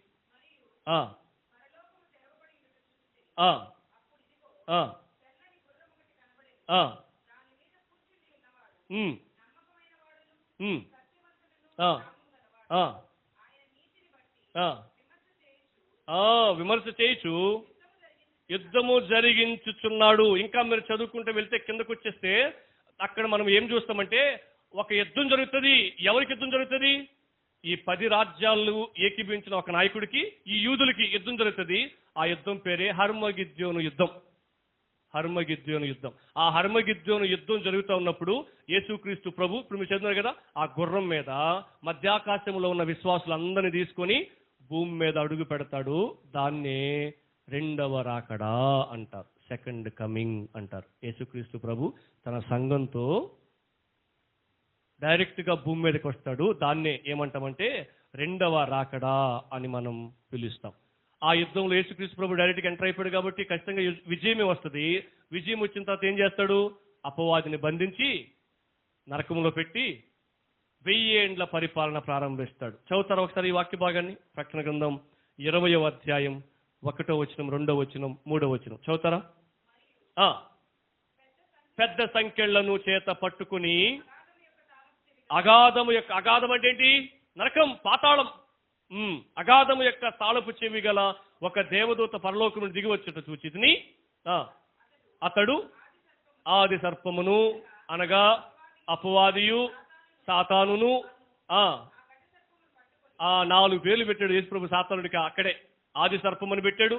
Speaker 1: విమర్శ చేయొచ్చు, యుద్ధము జరిగించుచున్నాడు. ఇంకా మీరు చదువుకుంటూ వెళ్తే కిందకు వచ్చేస్తే అక్కడ మనం ఏం చూస్తామంటే ఒక యుద్ధం జరుగుతుంది. ఎవరికి యుద్ధం జరుగుతుంది? ఈ 10 రాజ్యాలు ఏకీభవించిన ఒక నాయకుడికి, ఈ యూదులకి యుద్ధం జరుగుతుంది. ఆ యుద్ధం పేరే హర్మగిద్యోను యుద్ధం. హర్మగిద్యోను యుద్ధం. ఆ హర్మగిద్యోను యుద్ధం జరుగుతూ ఉన్నప్పుడు యేసుక్రీస్తు ప్రభు, ఇప్పుడు మీరు చదివారు కదా, ఆ గుర్రం మీద మధ్యాకాశంలో ఉన్న విశ్వాసులందరినీ తీసుకొని భూమి మీద అడుగు పెడతాడు. దాన్నే రెండవ రాకడా అంటారు, సెకండ్ కమింగ్ అంటారు. యేసుక్రీస్తు ప్రభు తన సంఘంతో డైరెక్ట్గా భూమి మీదకి వస్తాడు. దాన్నే ఏమంటామంటే రెండవ రాకడా అని మనం పిలుస్తాం. ఆ యుద్ధంలో యేసుక్రీస్తు ప్రభు డైరెక్ట్గా ఎంటర్ అయిపోయాడు కాబట్టి ఖచ్చితంగా విజయమే వస్తుంది. విజయం వచ్చిన తర్వాత ఏం చేస్తాడు? అపవాదిని బంధించి నరకంలో పెట్టి 1000 ఏండ్ల పరిపాలన ప్రారంభిస్తాడు. చదువుతారా ఒకసారి ఈ వాక్య భాగాన్ని? ప్రకటన గ్రంథం 20వ అధ్యాయం 1వ వచనం, 2వ వచనం, 3వ వచనం చదువుతారా? పెద్ద సంఖ్యలను చేత పట్టుకుని అగాధం అంటే ఏంటి? నరకం, పాతాళం. అగాధము యొక్క తాళపు చెవి గల ఒక దేవదూత పరలోకం నుండి దిగి వచ్చేట చూచితిని. అతడు ఆది సర్పమును, అనగా అపవాదియు సాతానును, ఆ 4 పేర్లు పెట్టాడు యేసుప్రభు సాతానుడికి. అక్కడే ఆది సర్పం అని పెట్టాడు.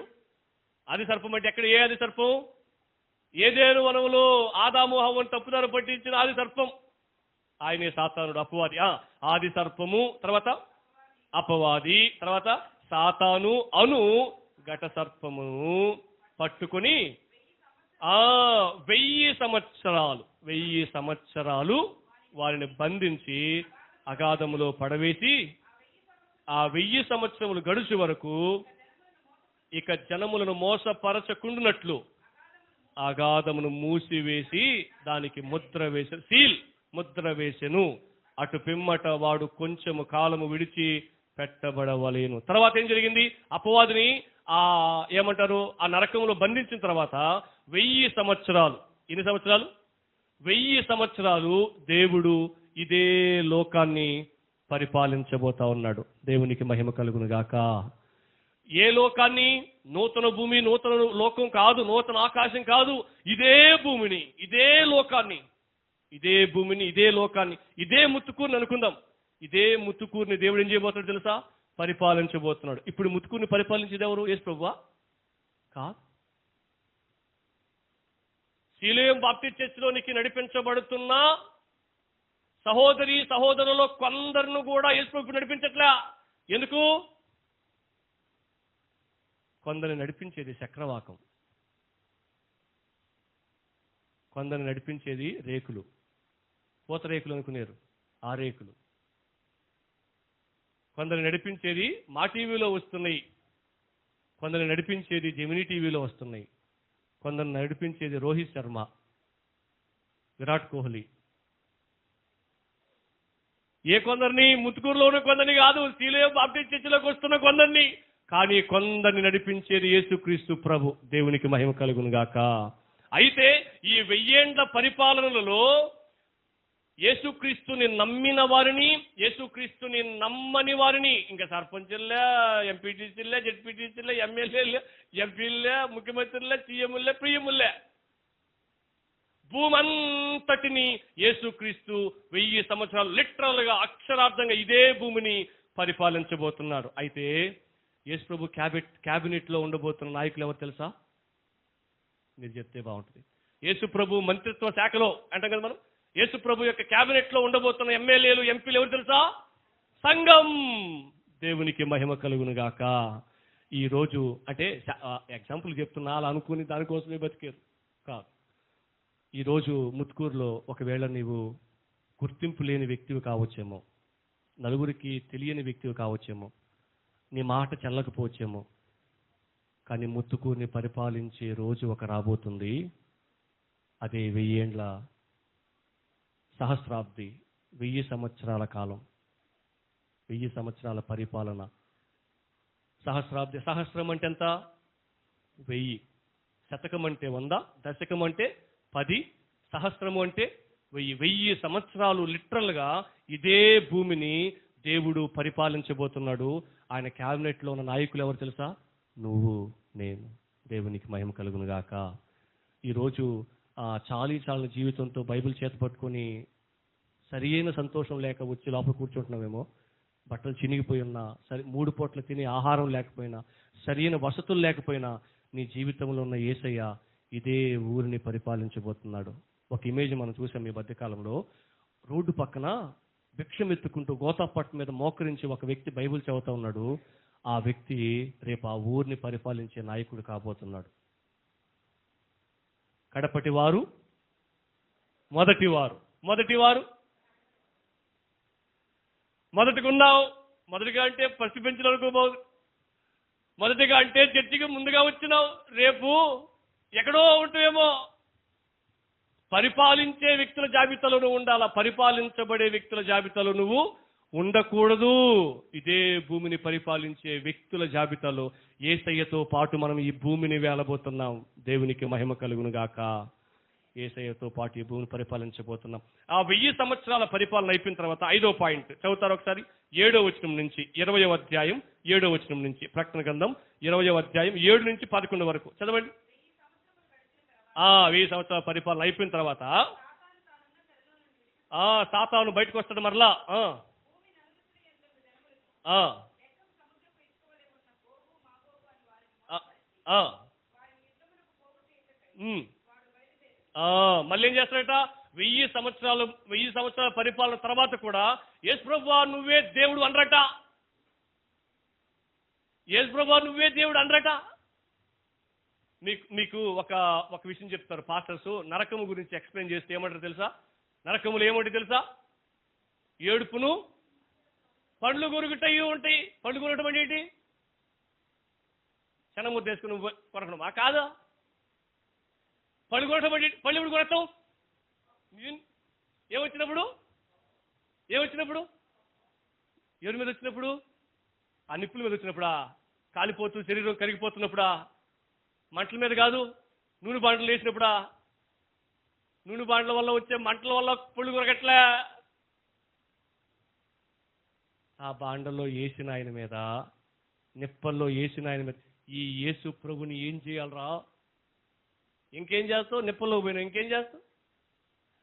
Speaker 1: ఆది సర్పం అంటే ఎక్కడ? ఏ ఆది సర్పం? ఏదేను వనములో ఆదాము హవ్వను తప్పుదారి పట్టించిన ఆది సర్పం. ఆయనే సాతానుడు, అపవాది. ఆది సర్పము, తర్వాత అపవాది, తర్వాత సాతాను అను ఘట సర్పమును పట్టుకొని 1000 సంవత్సరాలు వారిని బంధించి అగాధములో పడవేసి ఆ 1000 సంవత్సరములు గడుచు వరకు ఇక జనములను మోసపరచకుండునట్లు అగాధమును మూసివేసి దానికి ముద్ర వేసెను. అటు పిమ్మట వాడు కొంచెము కాలము విడిచి పెట్టబడవలేను. తర్వాత ఏం జరిగింది? అపవాదిని ఏమంటారు, ఆ నరకంలో బంధించిన తర్వాత 1000 సంవత్సరాలు. ఎన్ని సంవత్సరాలు? 1000 సంవత్సరాలు దేవుడు ఇదే లోకాన్ని పరిపాలించబోతా ఉన్నాడు. దేవునికి మహిమ కలుగును గాక. ఏ లోకాన్ని? నూతన భూమి, నూతన లోకం కాదు, నూతన ఆకాశం కాదు. ఇదే భూమిని, ఇదే లోకాన్ని, ఇదే లోకాన్ని, ఇదే ముత్తుకూరుని అనుకుందాం. ఇదే ముత్తుకూరుని దేవుడు ఏం చేయబోతున్నాడు తెలుసా? పరిపాలించబోతున్నాడు. ఇప్పుడు ముత్తుకూరుని పరిపాలించేది ఎవరు? యేసు ప్రభువా? కాదు. సీలోయం బాప్టిస్ట్ చర్చిలోనికి నడిపించబడుతున్న సహోదరులలో కొందరును కూడా యేసు ప్రభు నడిపించట్లే. ఎందుకు? కొందరిని నడిపించేది చక్రవాకం, కొందరిని నడిపించేది రేకులు, పూతరేకులు అనుకునేరు, ఆ రేకులు. కొందరిని నడిపించేది మా టీవీలో వస్తున్నాయి, కొందరిని నడిపించేది జెమినీ టీవీలో వస్తున్నాయి, కొందరిని నడిపించేది రోహిత్ శర్మ, విరాట్ కోహ్లీ. ఏ కొందరిని? ముత్తుకూరులోని కొందరిని కాదు, సీలోయం బాప్టిస్ట్ చర్చిలోకి వస్తున్న కొందరిని. కానీ కొందరిని నడిపించేది యేసుక్రీస్తు ప్రభు. దేవునికి మహిమ కలుగును గాక. అయితే ఈ 1000 ఏండ్ల పరిపాలనలో యేసుక్రీస్తుని నమ్మిన వారిని, యేసుక్రీస్తుని నమ్మని వారిని, ఇంకా సర్పంచుల్లే, ఎంపీటీసీలే, జెడ్పీటీసీలే, ఎమ్మెల్యేలే, ఎంపీలే, ముఖ్యమంత్రులే, సీఎంలే, ప్రియుములే, భూమంతటిని యేసుక్రీస్తు 1000 సంవత్సరాలు లిటరల్గా, అక్షరార్థంగా ఇదే భూమిని పరిపాలించబోతున్నాడు. అయితే యేసు ప్రభు క్యాబినెట్ లో ఉండబోతున్న నాయకులు ఎవరు తెలుసా? మీరు చెప్తే బాగుంటుంది. యేసు ప్రభు మంత్రిత్వ శాఖలో అంటాం కదా మనం. యేసు ప్రభు యొక్క క్యాబినెట్ లో ఉండబోతున్న ఎమ్మెల్యేలు, ఎంపీలు ఎవరు తెలుసా? సంఘం. దేవునికి మహిమ కలుగును గాక. ఈ రోజు అంటే ఎగ్జాంపుల్ చెప్తున్నా, అలా అనుకుని దానికోసమే బతికారు కాదు. ఈరోజు ముత్తుకూరులో ఒకవేళ నీవు గుర్తింపు లేని వ్యక్తివి కావచ్చేమో, నలుగురికి తెలియని వ్యక్తివి కావచ్చేమో, నీ మాట చెల్లకపోవచ్చేమో, కానీ ముత్తుకూరిని పరిపాలించే రోజు ఒక రాబోతుంది. అదే 1000 ఏండ్ల సహస్రాబ్ది, 1000 సంవత్సరాల కాలం, 1000 సంవత్సరాల పరిపాలన. సహస్రాబ్ది, సహస్రం అంటే ఎంత? 1000. శతకం అంటే 100, దశకం అంటే 10, సహస్రము అంటే 1000. 1000 సంవత్సరాలు లిటరల్గా ఇదే భూమిని దేవుడు పరిపాలించబోతున్నాడు. ఆయన క్యాబినెట్లో ఉన్న నాయకులు ఎవరు తెలుసా? నువ్వు, నేను. దేవునికి మహిమ కలుగును గాక. ఈరోజు చాలీ జీవితంతో బైబిల్ చేత పట్టుకొని సరియైన సంతోషం లేక వచ్చి లోపల కూర్చుంటున్నావేమో, బట్టలు చినిగిపోయి ఉన్నా, 3 పూట్ల తినే ఆహారం లేకపోయినా, సరైన వసతులు లేకపోయినా, నీ జీవితంలో ఉన్న యేసయ్య ఇదే ఊరిని పరిపాలించబోతున్నాడు. ఒక ఇమేజ్ మనం చూసాం ఈ మధ్యకాలంలో. రోడ్డు పక్కన భిక్షం ఎత్తుకుంటూ గోతాపట్టు మీద మోకరించి ఒక వ్యక్తి బైబిల్ చదువుతా ఉన్నాడు. ఆ వ్యక్తి రేపు ఆ ఊరిని పరిపాలించే నాయకుడు కాబోతున్నాడు. కడపటి వారు మొదటివారు. మొదటిగున్నావు. మొదటిగా అంటే ఫస్ట్ బెంచ్లో అనుకోబోదు. మొదటిగా అంటే చర్చికి ముందుగా వచ్చినావు. రేపు ఎక్కడో ఉంటావేమో. పరిపాలించే వ్యక్తుల జాబితాలో నువ్వు ఉండాలా. పరిపాలించబడే వ్యక్తుల జాబితాలో నువ్వు ఉండకూడదు. ఇదే భూమిని పరిపాలించే వ్యక్తుల జాబితాలో యేసయ్యతో పాటు మనం ఈ భూమిని వేలబోతున్నాం. దేవునికి మహిమ కలుగును గాక. యేసయ్యతో పాటు ఈ భూమిని పరిపాలించబోతున్నాం. ఆ 1000 సంవత్సరాల పరిపాలన అయిపోయిన తర్వాత 5వ పాయింట్ చదువుతారు ఒకసారి. 7వ వచనం నుంచి 20వ అధ్యాయం 7వ వచనం నుంచి. ప్రకటన గ్రంథం 20వ అధ్యాయం 7 నుంచి 11 వరకు చదవండి. 1000 సంవత్సరాల పరిపాలన అయిపోయిన తర్వాత సాతాను బయటకు వస్తాడు మరలా. మళ్ళీ ఏం చేస్తాడట? 1000 సంవత్సరాల పరిపాలన తర్వాత కూడా యేసు ప్రభువా నువ్వే దేవుడు అనరట. యేసు ప్రభువా నువ్వే దేవుడు అనరట. మీకు ఒక విషయం చెప్తారు పాస్టర్స్. నరకము గురించి ఎక్స్ప్లెయిన్ చేస్తే ఏమంటారు తెలుసా? నరకములు ఏమంటే తెలుసా? ఏడుపును పండ్లు కొరుకుటయ్యి ఉంటాయి. పండ్లు కొరకటం అంటే ఏంటి? శనముద్ద వేసుకుని కొరకడం కాదా? పళ్ళు కొరకటం అంటే పళ్ళు ఎప్పుడు కొరకటం? ఏమొచ్చినప్పుడు ఎవరి మీద వచ్చినప్పుడు? ఆ నిప్పుల మీద వచ్చినప్పుడా? కాలిపోతూ శరీరం కరిగిపోతున్నప్పుడా? మంటల మీద కాదు, నూనె బాండలు వేసినప్పుడా? నూనె బాండల వల్ల వచ్చే మంటల వల్ల పళ్ళు కొరకట్లే. ఆ బాండల్లో వేసిన ఆయన మీద, నిప్పల్లో వేసిన ఆయన మీద ఈ యేసు ప్రభుని ఏం చేయాలరా? ఇంకేం చేస్తావు? నిప్పల్లో పోయినా ఇంకేం చేస్తావు?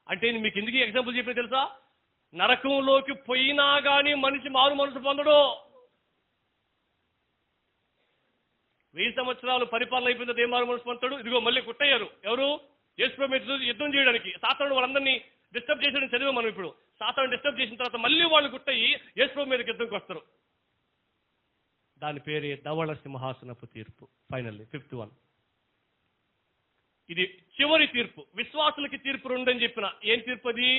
Speaker 1: అంటే మీకు ఎందుకు ఎగ్జాంపుల్ చెప్పిన తెలుసా? నరకంలోకి పోయినా కానీ మనిషి మారు మనసు పొందడు. 1000 సంవత్సరాలు పరిపాలన అయిపోయింది. ఏం మారు మనసు పొందుతాడు? ఇదిగో మళ్ళీ గుట్టయ్యారు. ఎవరు? యేసు ప్రభు యుద్ధం చేయడానికి. సాతానుడు వాళ్ళందరినీ డిస్టర్బ్ చేసాడని చదివాం మనం. ఇప్పుడు సాతాను డిస్టర్బ్ చేసిన తర్వాత మళ్ళీ వాళ్ళు గుట్టయి యేసు ప్రభు మీదకి యుద్ధంకి వస్తారు. దాని పేరే ధవళ సింహాసనపు తీర్పు. Finally 5th one. ఇది చివరి తీర్పు. విశ్వాసులకి తీర్పు 2 అని చెప్పిన. ఏం తీర్పు అది?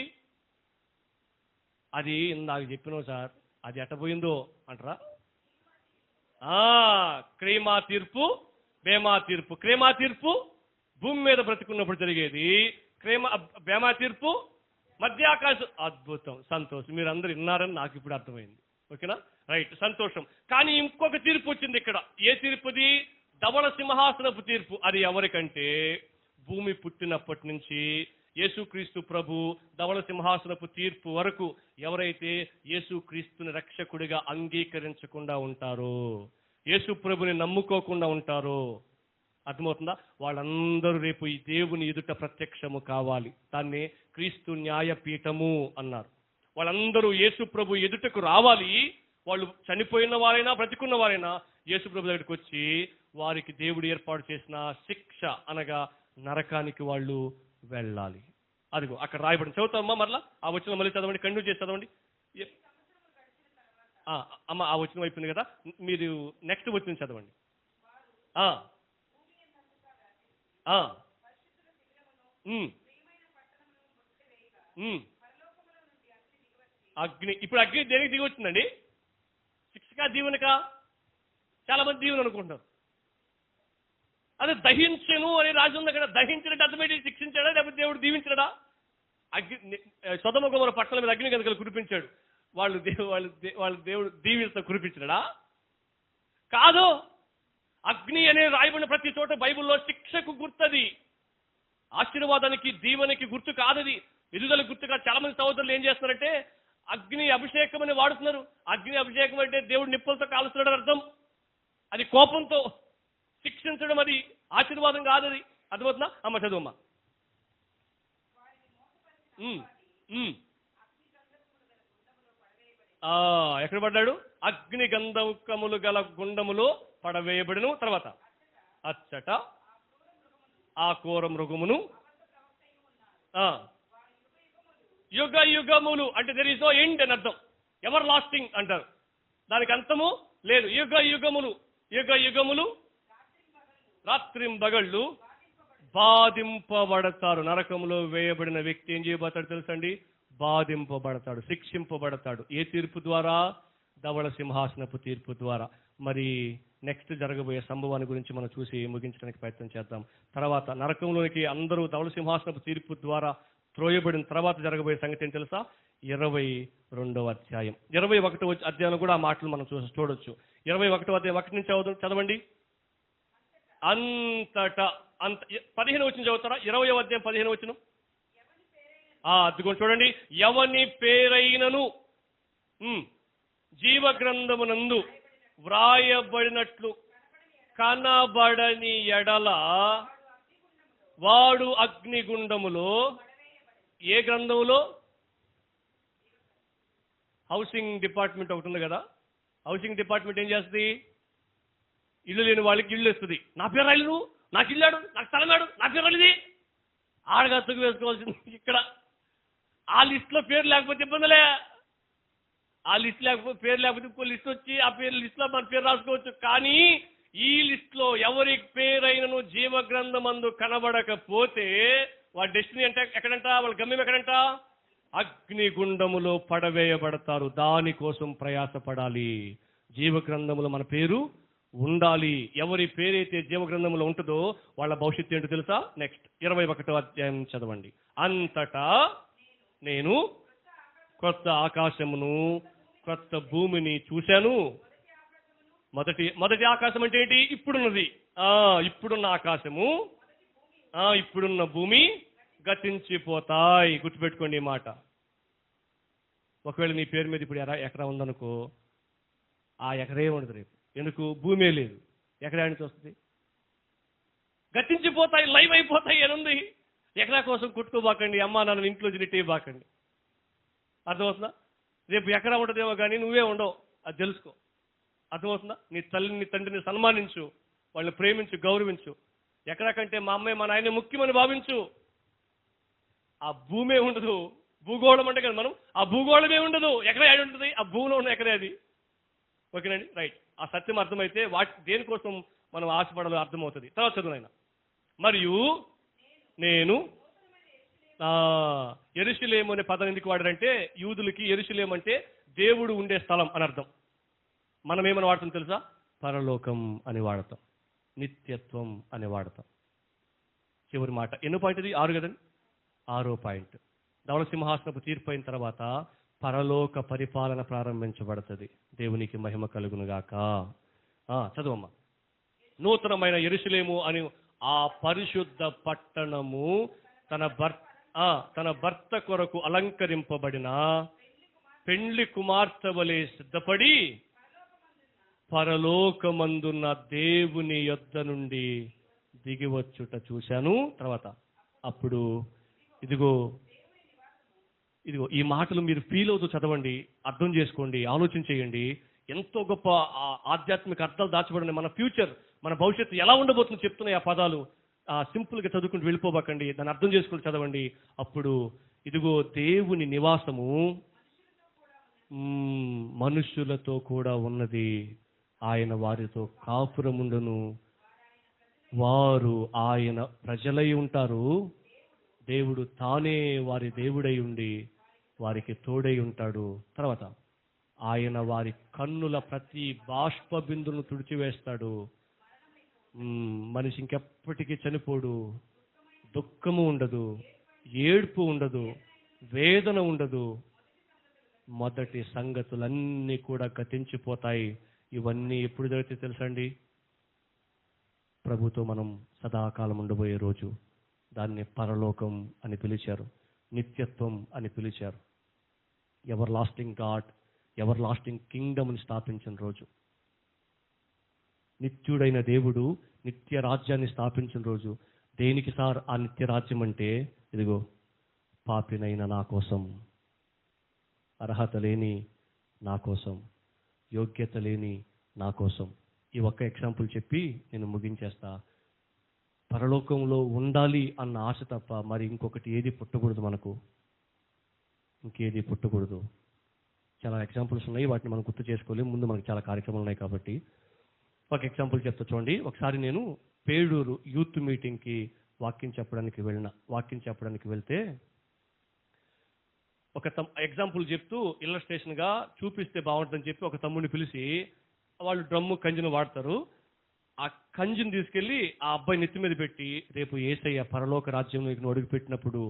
Speaker 1: అది ఇందాక చెప్పినావు సార్, అది ఎట్టపోయిందో అంటారా? క్రేమా తీర్పు, బేమా తీర్పు. క్రేమా తీర్పు భూమి మీద బ్రతికున్నప్పుడు జరిగేది. బేమా తీర్పు మధ్యాకాశం. అద్భుతం, సంతోషం. మీరు అందరు విన్నారని నాకు ఇప్పుడు అర్థమైంది. ఓకేనా? రైట్, సంతోషం. కానీ ఇంకొక తీర్పు వచ్చింది ఇక్కడ. ఏ తీర్పుది? ధవళ సింహాసనపు తీర్పు. అది ఎవరికంటే భూమి పుట్టినప్పటి నుంచి యేసుక్రీస్తు ప్రభు ధవళ సింహాసనపు తీర్పు వరకు ఎవరైతే యేసుక్రీస్తుని రక్షకుడిగా అంగీకరించకుండా ఉంటారో, యేసు ప్రభుని నమ్ముకోకుండా ఉంటారో, అర్థమవుతుందా? వాళ్ళందరూ రేపు ఈ దేవుని ఎదుట ప్రత్యక్షము కావాలి. దాన్ని క్రీస్తు న్యాయపీఠము అన్నారు. వాళ్ళందరూ యేసు ప్రభు ఎదుటకు రావాలి. వాళ్ళు చనిపోయిన వారైనా బ్రతికున్న వారైనా యేసు ప్రభు దగ్గరికి వచ్చి వారికి దేవుడు ఏర్పాటు చేసిన శిక్ష అనగా నరకానికి వాళ్ళు వెళ్ళాలి. అదిగో అక్కడ రాయబడి. చదువుతామమ్మా మరలా ఆ వచనం మళ్ళీ చదవండి, కంటిన్యూ చేసి చదవండి. అమ్మ ఆ వచనం అయిపోయింది కదా, మీరు నెక్స్ట్ వచనం చదవండి. అగ్ని. ఇప్పుడు అగ్ని దేనికి దిగి వచ్చిందండి? శిక్షగా దీవెనకా? చాలా మంది దీవెన అనుకుంటారు. అదే దహించను అని రాజు ఉంది అక్కడ. దహించినట్టు అర్థమేంటి? శిక్షించాడా లేకపోతే దేవుడు దీవించాడా? అగ్ని సొదొమ గొమొర్రా పట్టణం మీద అగ్ని గంధకాలు కురిపించాడు. వాళ్ళు దేవుడు దీవిస్తా కురిపించాడా? కాదు. అగ్ని అనే రాయబడిన ప్రతి చోట బైబిల్లో శిక్షకు గుర్తది. ఆశీర్వాదానికి దీవెనకి గుర్తు కాదది. ఎదుగుదల గుర్తుగా. చాలా మంది సహోదరులు ఏం చేస్తున్నారంటే అగ్ని అభిషేకం అని వాడుతున్నారు. అగ్ని అభిషేకం అంటే దేవుడు నిప్పులతో కాలుస్తున్నాడు అర్థం. అది కోపంతో శిక్షించడం, అది ఆశీర్వాదం కాదది. అర్థమవుతుందా? అమ్మ చదువమ్మా. ఎక్కడ పడ్డాడు? అగ్ని గంధకములు గల గుండములో పడవేయబడును. తర్వాత అచ్చట ఆ క్రూర మృగమును యుగ యుగములు అంటే దెర్ ఈస్ నో ఎండ్ అని అర్థం. ఎవర్ లాస్టింగ్ అంటారు, దానికి అంతము లేదు. యుగ యుగములు, యుగ యుగములు రాత్రింబగళ్ళు బాధింపబడతారు. నరకములో వేయబడిన వ్యక్తి ఏం చేయబడతాడు తెలుసండి? బాధింపబడతాడు, శిక్షింపబడతాడు. ఏ తీర్పు ద్వారా? ధవళ సింహాసనపు తీర్పు ద్వారా. మరి నెక్స్ట్ జరగబోయే సంభవాన్ని గురించి మనం చూసి ముగించడానికి ప్రయత్నం చేద్దాం. తర్వాత నరకంలోనికి అందరూ ధవళ సింహాసనపు తీర్పు ద్వారా త్రోయబడిన తర్వాత జరగబోయే సంగతి ఏం తెలుసా? 22వ అధ్యాయం, 21వ అధ్యాయంలో కూడా ఆ మాటలు మనం చూడొచ్చు. 21వ అధ్యాయం 1 నుంచి చదవండి. అంతటా 15 వచనం చదువుతారా? 20వ అధ్యాయం 15 వచనం. అదిగోండి చూడండి. ఎవని పేరైనను జీవగ్రంథమునందు వ్రాయబడినట్లు కనబడని ఎడల వాడు అగ్నిగుండములో. ఏ గ్రంథములో? హౌసింగ్ డిపార్ట్మెంట్ ఒకటి ఉంది కదా. హౌసింగ్ డిపార్ట్మెంట్ ఏం చేస్తుంది? ఇల్లు లేని వాళ్ళకి ఇల్లు ఇస్తుంది. నా పేరు రాయలేదు, నాకు ఇల్లాడు, నాకు స్థలమాడు, నా పేరు రాలేదు, ఆడగా తుగు వేసుకోవాల్సింది. ఇక్కడ ఆ లిస్టులో పేరు లేకపోతే ఇబ్బందిలే. ఆ లిస్ట్ లేకపోతే పేరు లేకపోతే ఇంకో లిస్ట్ వచ్చి ఆ పేరు లిస్టులో మన పేరు రాసుకోవచ్చు. కానీ ఈ లిస్టులో ఎవరి పేరైనను జీవగ్రంథమందు కనబడకపోతే వాళ్ళ డెస్టినీ అంటే ఎక్కడంట? వాళ్ళ గమ్యం ఎక్కడంట? అగ్నిగుండములో పడవేయబడతారు. దానికోసం ప్రయాసపడాలి. జీవగ్రంథములో మన పేరు ఉండాలి. ఎవరి పేరైతే జీవగ్రంథంలో ఉంటుందో వాళ్ళ భవిష్యత్తు ఏంటో తెలుసా? నెక్స్ట్ 21వ అధ్యాయం చదవండి. అంతటా నేను కొత్త ఆకాశమును కొత్త భూమిని చూశాను. మొదటి ఆకాశం అంటే ఏంటి? ఇప్పుడున్నది. ఇప్పుడున్న ఆకాశము, ఇప్పుడున్న భూమి గతించిపోతాయి. గుర్తుపెట్టుకోండి ఈ మాట. ఒకవేళ నీ పేరు మీద ఇప్పుడు ఎకరా ఉందనుకో, ఆ ఎకరే ఉండదు రేపు. ఎందుకు? భూమే లేదు. ఎకరా నుంచి వస్తుంది? గతించిపోతాయి, లైవ్ అయిపోతాయి అనుంది. ఎకరా కోసం కుట్టుకోబాకండి, అమ్మా నాన్న ఇంట్లో నెట్టేయబాకండి. అర్థమవుతుందా? రేపు ఎకరా ఉండదేమో కానీ నువ్వే ఉండవు, అది తెలుసుకో. అర్థమవుతుందా? నీ తల్లిని తండ్రిని సన్మానించు, వాళ్ళని ప్రేమించు, గౌరవించు. ఎకరా కంటే మా అమ్మాయి మా నాయన ముఖ్యమని భావించు. ఆ భూమే ఉండదు. భూగోళం అంటే కదా మనం, ఆ భూగోళమే ఉండదు. ఎకరా ఏడు ఉంటుంది? ఆ భూమిలో ఉన్న ఎకరే అది. ఓకేనండి, రైట్. ఆ సత్యం అర్థమైతే దేనికోసం మనం ఆశపడాలో అర్థమవుతుంది. తర్వాత చదువునైనా. మరియు నేను యెరూషలేము అనే పదం ఎందుకు వాడారంటే, యూదులకి యెరూషలేము అంటే దేవుడు ఉండే స్థలం అని అర్థం. మనం ఏమని వాడతాం తెలుసా? పరలోకం అని వాడతాం, నిత్యత్వం అని వాడతాం. చివరి మాట ఎన్నో పాయింట్? ఇది 6 కదండి. 6వ పాయింట్. ధవళ సింహాసనపు తీర్పు అయిన తర్వాత పరలోక పరిపాలన ప్రారంభించబడుతుంది. దేవునికి మహిమ కలుగునుగాక. చదువమ్మా. నూతనమైన యెరూషలేము అని ఆ పరిశుద్ధ పట్టణము తన భర్త కొరకు అలంకరింపబడిన పెండ్లి కుమార్తె వలె సిద్ధపడి పరలోకమందున్న దేవుని యొద్ద నుండి దిగివచ్చుట చూశాను. తర్వాత అప్పుడు ఇదిగో ఈ మాటలు మీరు ఫీల్ అవుతూ చదవండి, అర్థం చేసుకోండి, ఆలోచన చేయండి. ఎంతో గొప్ప ఆధ్యాత్మిక అర్థాలు దాచబడిన మన ఫ్యూచర్, మన భవిష్యత్తు ఎలా ఉండబోతుందో చెప్తున్నాయి ఆ పదాలు. సింపుల్గా చదువుకుంటూ వెళ్ళిపోబాకండి, దాన్ని అర్థం చేసుకుంటూ చదవండి. అప్పుడు ఇదిగో దేవుని నివాసము మనుష్యులతో కూడా ఉన్నది. ఆయన వారితో కాపురముండును, వారు ఆయన ప్రజలై ఉంటారు. దేవుడు తానే వారి దేవుడై ఉండి వారికి తోడై ఉంటాడు. తర్వాత ఆయన వారి కన్నుల ప్రతి బాష్ప బిందును తుడిచివేస్తాడు. మనిషి ఇంకెప్పటికీ చనిపోడు, దుఃఖము ఉండదు, ఏడ్పు ఉండదు, వేదన ఉండదు. మొదటి సంగతులన్నీ కూడా గతించిపోతాయి. ఇవన్నీ ఎప్పుడు జరిగితే తెలుసండి? ప్రభుతో మనం సదాకాలం ఉండబోయే రోజు. దాన్ని పరలోకం అని పిలిచారు, నిత్యత్వం అని పిలిచారు. Everlasting God, everlasting కింగ్డమ్ని స్థాపించిన రోజు. నిత్యుడైన దేవుడు నిత్య రాజ్యాన్ని స్థాపించిన రోజు. దేనికి సార్ ఆ నిత్య రాజ్యం అంటే? ఇదిగో పాపినైన నా కోసం, అర్హత లేని నా కోసం, యోగ్యత లేని నా కోసం. ఈ ఒక్క ఎగ్జాంపుల్ చెప్పి నేను ముగించేస్తా. పరలోకంలో ఉండాలి అన్న ఆశ తప్ప మరి ఇంకొకటి ఏది పుట్టకూడదు మనకు. ఇంకేది పుట్టకూడదు. చాలా ఎగ్జాంపుల్స్ ఉన్నాయి, వాటిని మనం గుర్తు చేసుకోలేము. ముందు మనకు చాలా కార్యక్రమాలు ఉన్నాయి కాబట్టి ఒక ఎగ్జాంపుల్ చెప్తా చూడండి. ఒకసారి నేను పేడూరు యూత్ మీటింగ్కి వాక్యం చెప్పడానికి వెళ్తే ఒక ఎగ్జాంపుల్ చెప్తూ ఇల్లస్ట్రేషన్గా చూపిస్తే బాగుంటుందని చెప్పి ఒక తమ్ముడిని పిలిచి, వాళ్ళు డ్రమ్ము కంజును వాడతారు, ఆ కంజుని తీసుకెళ్ళి ఆ అబ్బాయి నెత్తి మీద పెట్టి, రేపు యేసయ్య పరలోక రాజ్యంలో నీకు అడుగు పెట్టినప్పుడు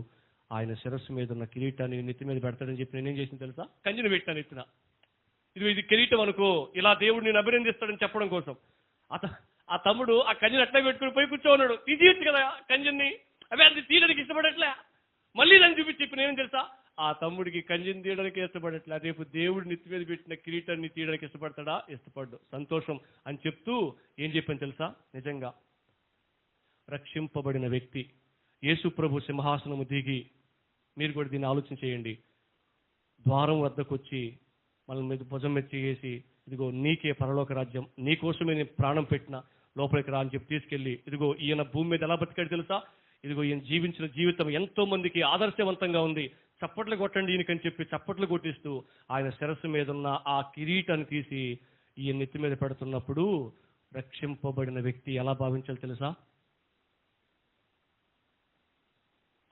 Speaker 1: ఆయన శిరస్సు మీద ఉన్న కిరీటాన్ని నెత్తి మీద పెడతాడని చెప్పి నేనేం చేసింది తెలుసా? కంజుని పెట్టాను ఎత్తిన. ఇది కిరీటం అనుకో, ఇలా దేవుడు నేను అభినందిస్తాడని చెప్పడం కోసం. ఆ తమ్ముడు ఆ కంజుని అట్లా పెట్టుకుని పోయి కూర్చోన్నాడు. తీయచ్చు కదా కంజుని, అది తీయడానికి ఇష్టపడట్లే. మళ్ళీ దాన్ని చూపించి చెప్పి నేనేం తెలుసా, ఆ తమ్ముడికి కంజుని తీయడానికి ఇష్టపడట్లే, రేపు దేవుడు నెత్తి మీద పెట్టిన కిరీటాన్ని తీయడానికి ఇష్టపడతాడా? ఇష్టపడ్డు. సంతోషం అని చెప్తూ ఏం చెప్పాను తెలుసా? నిజంగా రక్షింపబడిన వ్యక్తి యేసు ప్రభు సింహాసనము దిగి, మీరు కూడా దీన్ని ఆలోచన చేయండి, ద్వారం వద్దకు వచ్చి మన మీద భుజం మీద చేసి, ఇదిగో నీకే పరలోక రాజ్యం, నీకోసమే నేను ప్రాణం పెట్టిన, లోపలికి రా అని చెప్పి తీసుకెళ్ళి, ఇదిగో ఈయన భూమి మీద ఎలా బతికాడు తెలుసా? ఇదిగో ఈయన జీవించిన జీవితం ఎంతో మందికి ఆదర్శవంతంగా ఉంది, చప్పట్లు కొట్టండి ఈయనకని చెప్పి చప్పట్లు కొట్టిస్తూ ఆయన శిరస్సు మీద ఉన్న ఆ కిరీటాన్ని తీసి ఈయన నెత్తి మీద పెడుతున్నప్పుడు రక్షింపబడిన వ్యక్తి ఎలా భావించాలి తెలుసా?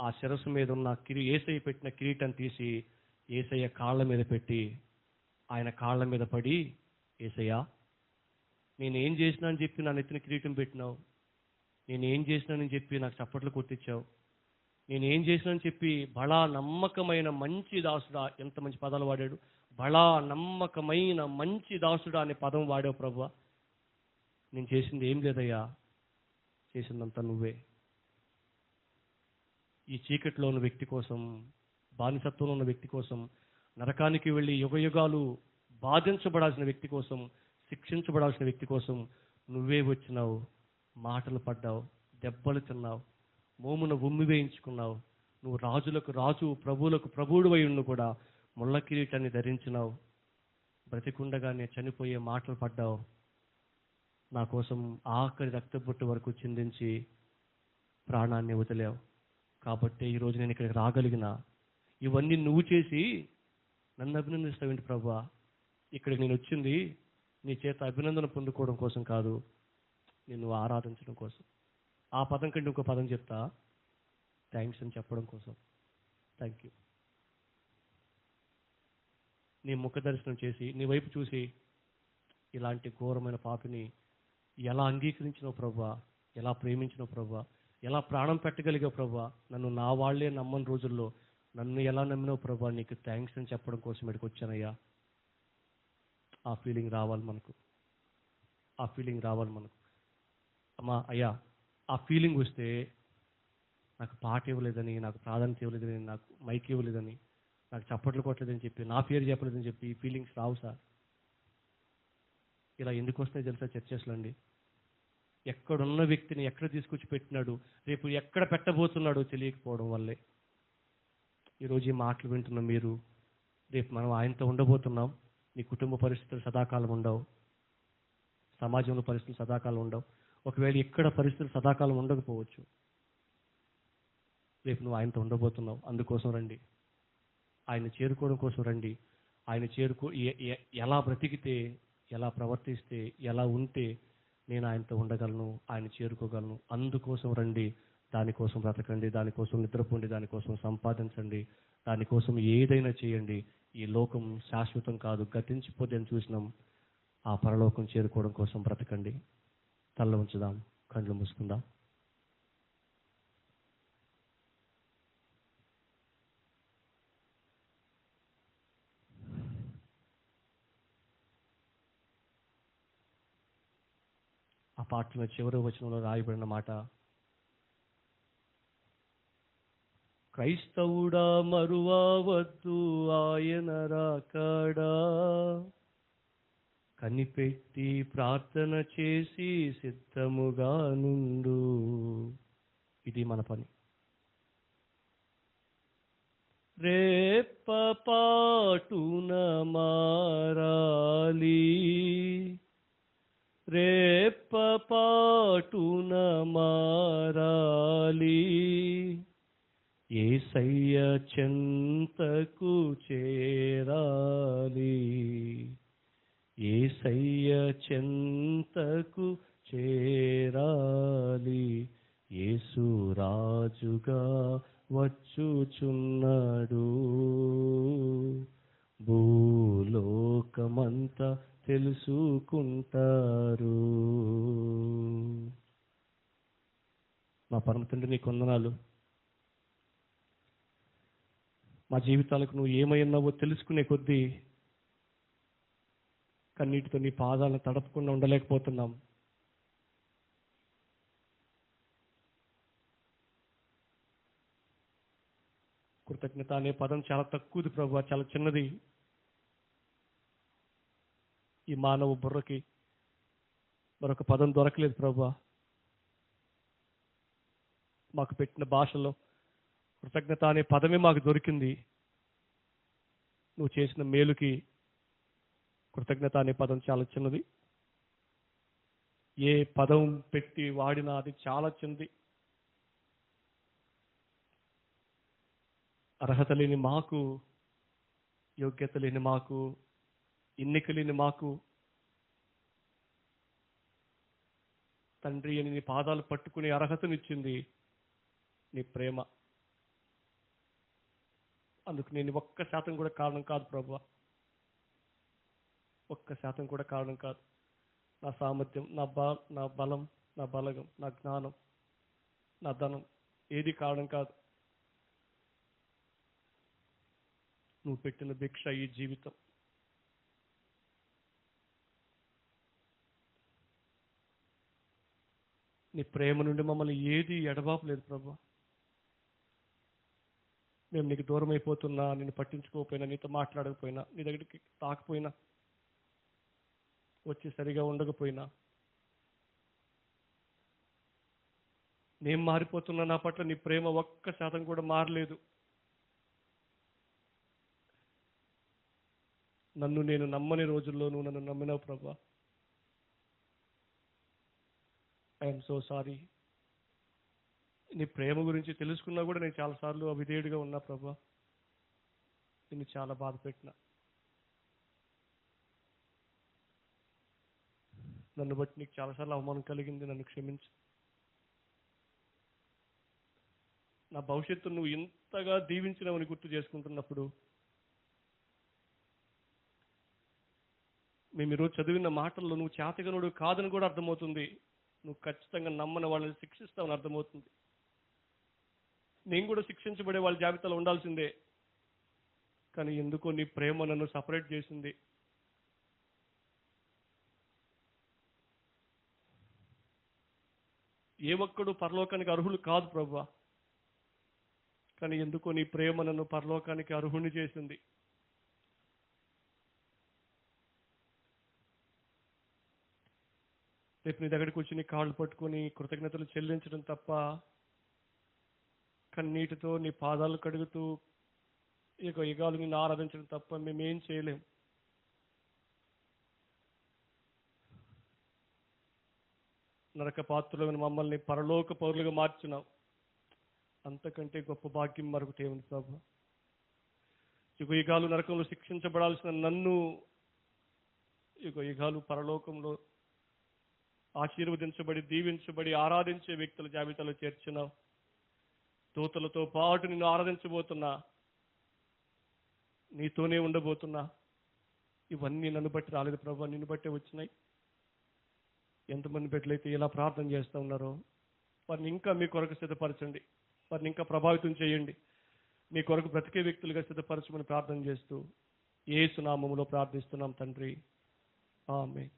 Speaker 1: ఆ శిరస్సు మీద ఉన్న యేసయ్య పెట్టిన కిరీటాన్ని తీసి యేసయ్య కాళ్ళ మీద పెట్టి, ఆయన కాళ్ళ మీద పడి, యేసయ్య నేనేం చేసినా అని చెప్పి నా నెత్తిన కిరీటం పెట్టినావు, నేనేం చేసినానని చెప్పి నాకు చప్పట్లు కొట్టించావు, నేనేం చేసినానని చెప్పి బలా నమ్మకమైన మంచి దాసుడా, ఎంత మంచి పదాలు వాడాడు, బలా నమ్మకమైన మంచి దాసుడా అనే పదం వాడావు ప్రభువా. నేను చేసింది ఏం లేదయ్యా, చేసిందంతా నువ్వే. ఈ చీకట్లో ఉన్న వ్యక్తి కోసం, బానిసత్వంలో ఉన్న వ్యక్తి కోసం, నరకానికి వెళ్ళి యుగయుగాలు బాధించబడాల్సిన వ్యక్తి కోసం, శిక్షించబడాల్సిన వ్యక్తి కోసం నువ్వే వచ్చినావు, మాటలు పడ్డావు, దెబ్బలు తిన్నావు, మోమున ఉమ్మి వేయించుకున్నావు. నువ్వు రాజులకు రాజు, ప్రభువులకు ప్రభువుడు అయి ఉండి కూడా ముళ్ళ కిరీటాన్ని ధరించినావు. బ్రతికుండగానే చనిపోయే మాటలు పడ్డావు. నా కోసం ఆఖరి రక్తబొట్టు వరకు చిందించి ప్రాణాన్ని వదిలావు. కాబట్టి ఈరోజు నేను ఇక్కడికి రాగలిగిన, ఇవన్నీ నువ్వు చేసి నన్ను అభినందిస్తావేంటి ప్రభువా? ఇక్కడికి నేను వచ్చింది నీ చేత అభినందన పొందుకోవడం కోసం కాదు, నిన్ను ఆరాధించడం కోసం. ఆ పదం కంటే ఇంకో పదం చెప్తా, థ్యాంక్స్ అని చెప్పడం కోసం. Thank you. నీ ముఖ దర్శనం చేసి, నీ వైపు చూసి, ఇలాంటి ఘోరమైన పాపిని ఎలా అంగీకరించినావు ప్రభువా, ఎలా ప్రేమించినావు ప్రభువా, ఎలా ప్రాణం పెట్టగలిగావు ప్రభువా, నన్ను నా వాళ్లే నమ్మని రోజుల్లో నన్ను ఎలా నమ్మినావు ప్రభువా, నీకు థ్యాంక్స్ అని చెప్పడం కోసం ఇక్కడికి వచ్చానయ్యా. ఆ ఫీలింగ్ రావాలి మనకు, ఆ ఫీలింగ్ రావాలి మనకు. అమ్మా అయ్యా, ఆ ఫీలింగ్ వస్తే నాకు పాట ఇవ్వలేదని, నాకు ప్రాధాన్యత ఇవ్వలేదని, నాకు మైక్ ఇవ్వలేదని, నాకు చప్పట్లు కొట్టలేదని చెప్పి, నా పేరు చెప్పలేదని చెప్పి ఈ ఫీలింగ్స్ రావు సార్. ఇలా ఎందుకు వస్తాయి తెలుసా? చర్చెస్లో అండి, ఎక్కడున్న వ్యక్తిని ఎక్కడ తీసుకొచ్చి పెట్టినాడు, రేపు ఎక్కడ పెట్టబోతున్నాడో తెలియకపోవడం వల్లే. ఈరోజు ఈ మాటలు వింటున్న మీరు, రేపు మనం ఆయనతో ఉండబోతున్నాం. నీ కుటుంబ పరిస్థితులు సదాకాలం ఉండవు, సమాజంలో పరిస్థితులు సదాకాలం ఉండవు. ఒకవేళ ఇక్కడ పరిస్థితులు సదాకాలం ఉండకపోవచ్చు. రేపు నువ్వు ఆయనతో ఉండబోతున్నావు. అందుకోసం రండి, ఆయన చేరుకోవడం కోసం రండి. ఆయన ఎలా బ్రతికితే, ఎలా ప్రవర్తిస్తే, ఎలా ఉంటే నేను ఆయనతో ఉండగలను, ఆయన చేరుకోగలను. అందుకోసం రండి, దానికోసం బ్రతకండి, దానికోసం నిద్రపోండి, దానికోసం సంపాదించండి, దానికోసం ఏదైనా చేయండి. ఈ లోకం శాశ్వతం కాదు, గతించిపోతే అని చూసినాం. ఆ పరలోకం చేరుకోవడం కోసం బ్రతకండి. తల్ల ఉంచుదాం, కళ్ళు మూసుకుందాం. ఆ పాటలో చివరి వచనంలో రాయబడిన మాట, క్రైస్తవుడా మరువవద్దు ఆయన రాకడా, కనిపెట్టి ప్రార్థన చేసి సిద్ధముగా నుండు. ఇది మన పని. రేపపాటున మారాలి, రేపపాటున రెప్పపాటున మారాలి, యేసయ్య చెంతకు చేరాలి, యేసయ్య చెంతకు చేరాలి. యేసు రాజుగా వచ్చుచున్నాడు, భూలోకమంతా తెలుసుకుంటారు. మా పరమ తండ్రి నీకు వందనాలు. మా జీవితాలకు నువ్వు ఏమై ఉన్నావో తెలుసుకునే కొద్దీ కన్నీటితో నీ పాదాలను తడపకుండా ఉండలేకపోతున్నాం. కృతజ్ఞత అనే పదం చాలా తక్కువది ప్రభు, చాలా చిన్నది. ఈ మానవ బుర్రకి మరొక పదం దొరకలేదు ప్రభు. మాకు పెట్టిన భాషలో కృతజ్ఞత అనే పదమే మాకు దొరికింది. నువ్వు చేసిన మేలుకి కృతజ్ఞత అనే పదం చాలా చిన్నది. ఏ పదం పెట్టి వాడినా అది చాలా చిన్నది. అర్హత లేని మాకు, యోగ్యత లేని మాకు, ఎన్నిక లేని మాకు తండ్రి అని నీ పాదాలు పట్టుకునే అర్హతనిచ్చింది నీ ప్రేమ. అందుకు నేను 1% కూడా కారణం కాదు ప్రభువా, 1% కూడా కారణం కాదు. నా సామర్థ్యం, నా బలం, నా బలగం, నా జ్ఞానం, నా ధనం ఏది కారణం కాదు. నువ్వు పెట్టిన భిక్ష ఈ జీవితం. నీ ప్రేమ నుండి మమ్మల్ని ఏది ఎడబాపలేదు ప్రభు. మేము నీకు దూరం అయిపోతున్నా, నిన్ను పట్టించుకోకపోయినా, నీతో మాట్లాడకపోయినా, నీ దగ్గరికి తాకపోయినా, వచ్చి సరిగా ఉండకపోయినా, నేను మారిపోతున్నా, నా పట్ల నీ ప్రేమ 1% కూడా మారలేదు. నన్ను నేను నమ్మని రోజుల్లో నువ్వు నన్ను నమ్మినావు ప్రభా. I'm so sorry. నీ ప్రేమ గురించి తెలుసుకున్నా కూడా నేను చాలాసార్లు అవిధేయుడిగా ఉన్నా ప్రభా. నిన్ను చాలా బాధ పెట్టిన. నన్ను బట్టి నీకు చాలాసార్లు అవమానం కలిగింది. నన్ను క్షమించు. నా భవిష్యత్తు నువ్వు ఇంతగా దీవించినావని గుర్తు చేసుకుంటున్నప్పుడు, మేము ఈరోజు చదివిన మాటల్లో నువ్వు చేతగనుడు కాదని కూడా అర్థమవుతుంది. నువ్వు ఖచ్చితంగా నమ్మని వాళ్ళని శిక్షిస్తావని అర్థమవుతుంది. నేను కూడా శిక్షించబడే వాళ్ళ జాబితాలో ఉండాల్సిందే. కానీ ఎందుకో నీ ప్రేమ నన్ను సపరేట్ చేసింది. ఏ ఒక్కడు పరలోకానికి అర్హులు కాదు ప్రభువా. కానీ ఎందుకో నీ ప్రేమ నన్ను పరలోకానికి అర్హుని చేసింది. రేపు నీ దగ్గరికి వచ్చి నీ కాళ్ళు పట్టుకొని కృతజ్ఞతలు చెల్లించడం తప్ప, కన్నీటితో నీ పాదాలు కడుగుతూ యుగాలు నిన్ను ఆరాధించడం తప్ప మేమేం చేయలేం. నరక పాత్రలను మమ్మల్ని పరలోక పౌరులుగా మార్చినావు. అంతకంటే గొప్ప భాగ్యం మరొకటి ఏముంది ప్రభు? యుగాలు నరకంలో శిక్షించబడాల్సిన నన్ను యుగాలు పరలోకంలో ఆశీర్వదించబడి, దీవించబడి, ఆరాధించే వ్యక్తుల జాబితాలో చేర్చినావు. దూతలతో పాటు నిన్ను ఆరాధించబోతున్నా, నీతోనే ఉండబోతున్నా. ఇవన్నీ నన్ను బట్టి రాలేదు ప్రభు, నిన్ను బట్టే వచ్చినాయి. ఎంతమంది బిడ్డలైతే ఇలా ప్రార్థన చేస్తూ ఉన్నారో వారిని ఇంకా మీ కొరకు సిద్ధపరచండి. వారిని ఇంకా ప్రభావితం చేయండి. మీ కొరకు బ్రతికే వ్యక్తులుగా సిద్ధపరచమని ప్రార్థన చేస్తూ యేసు నామములో ప్రార్థిస్తున్నాం తండ్రి. ఆమేన్.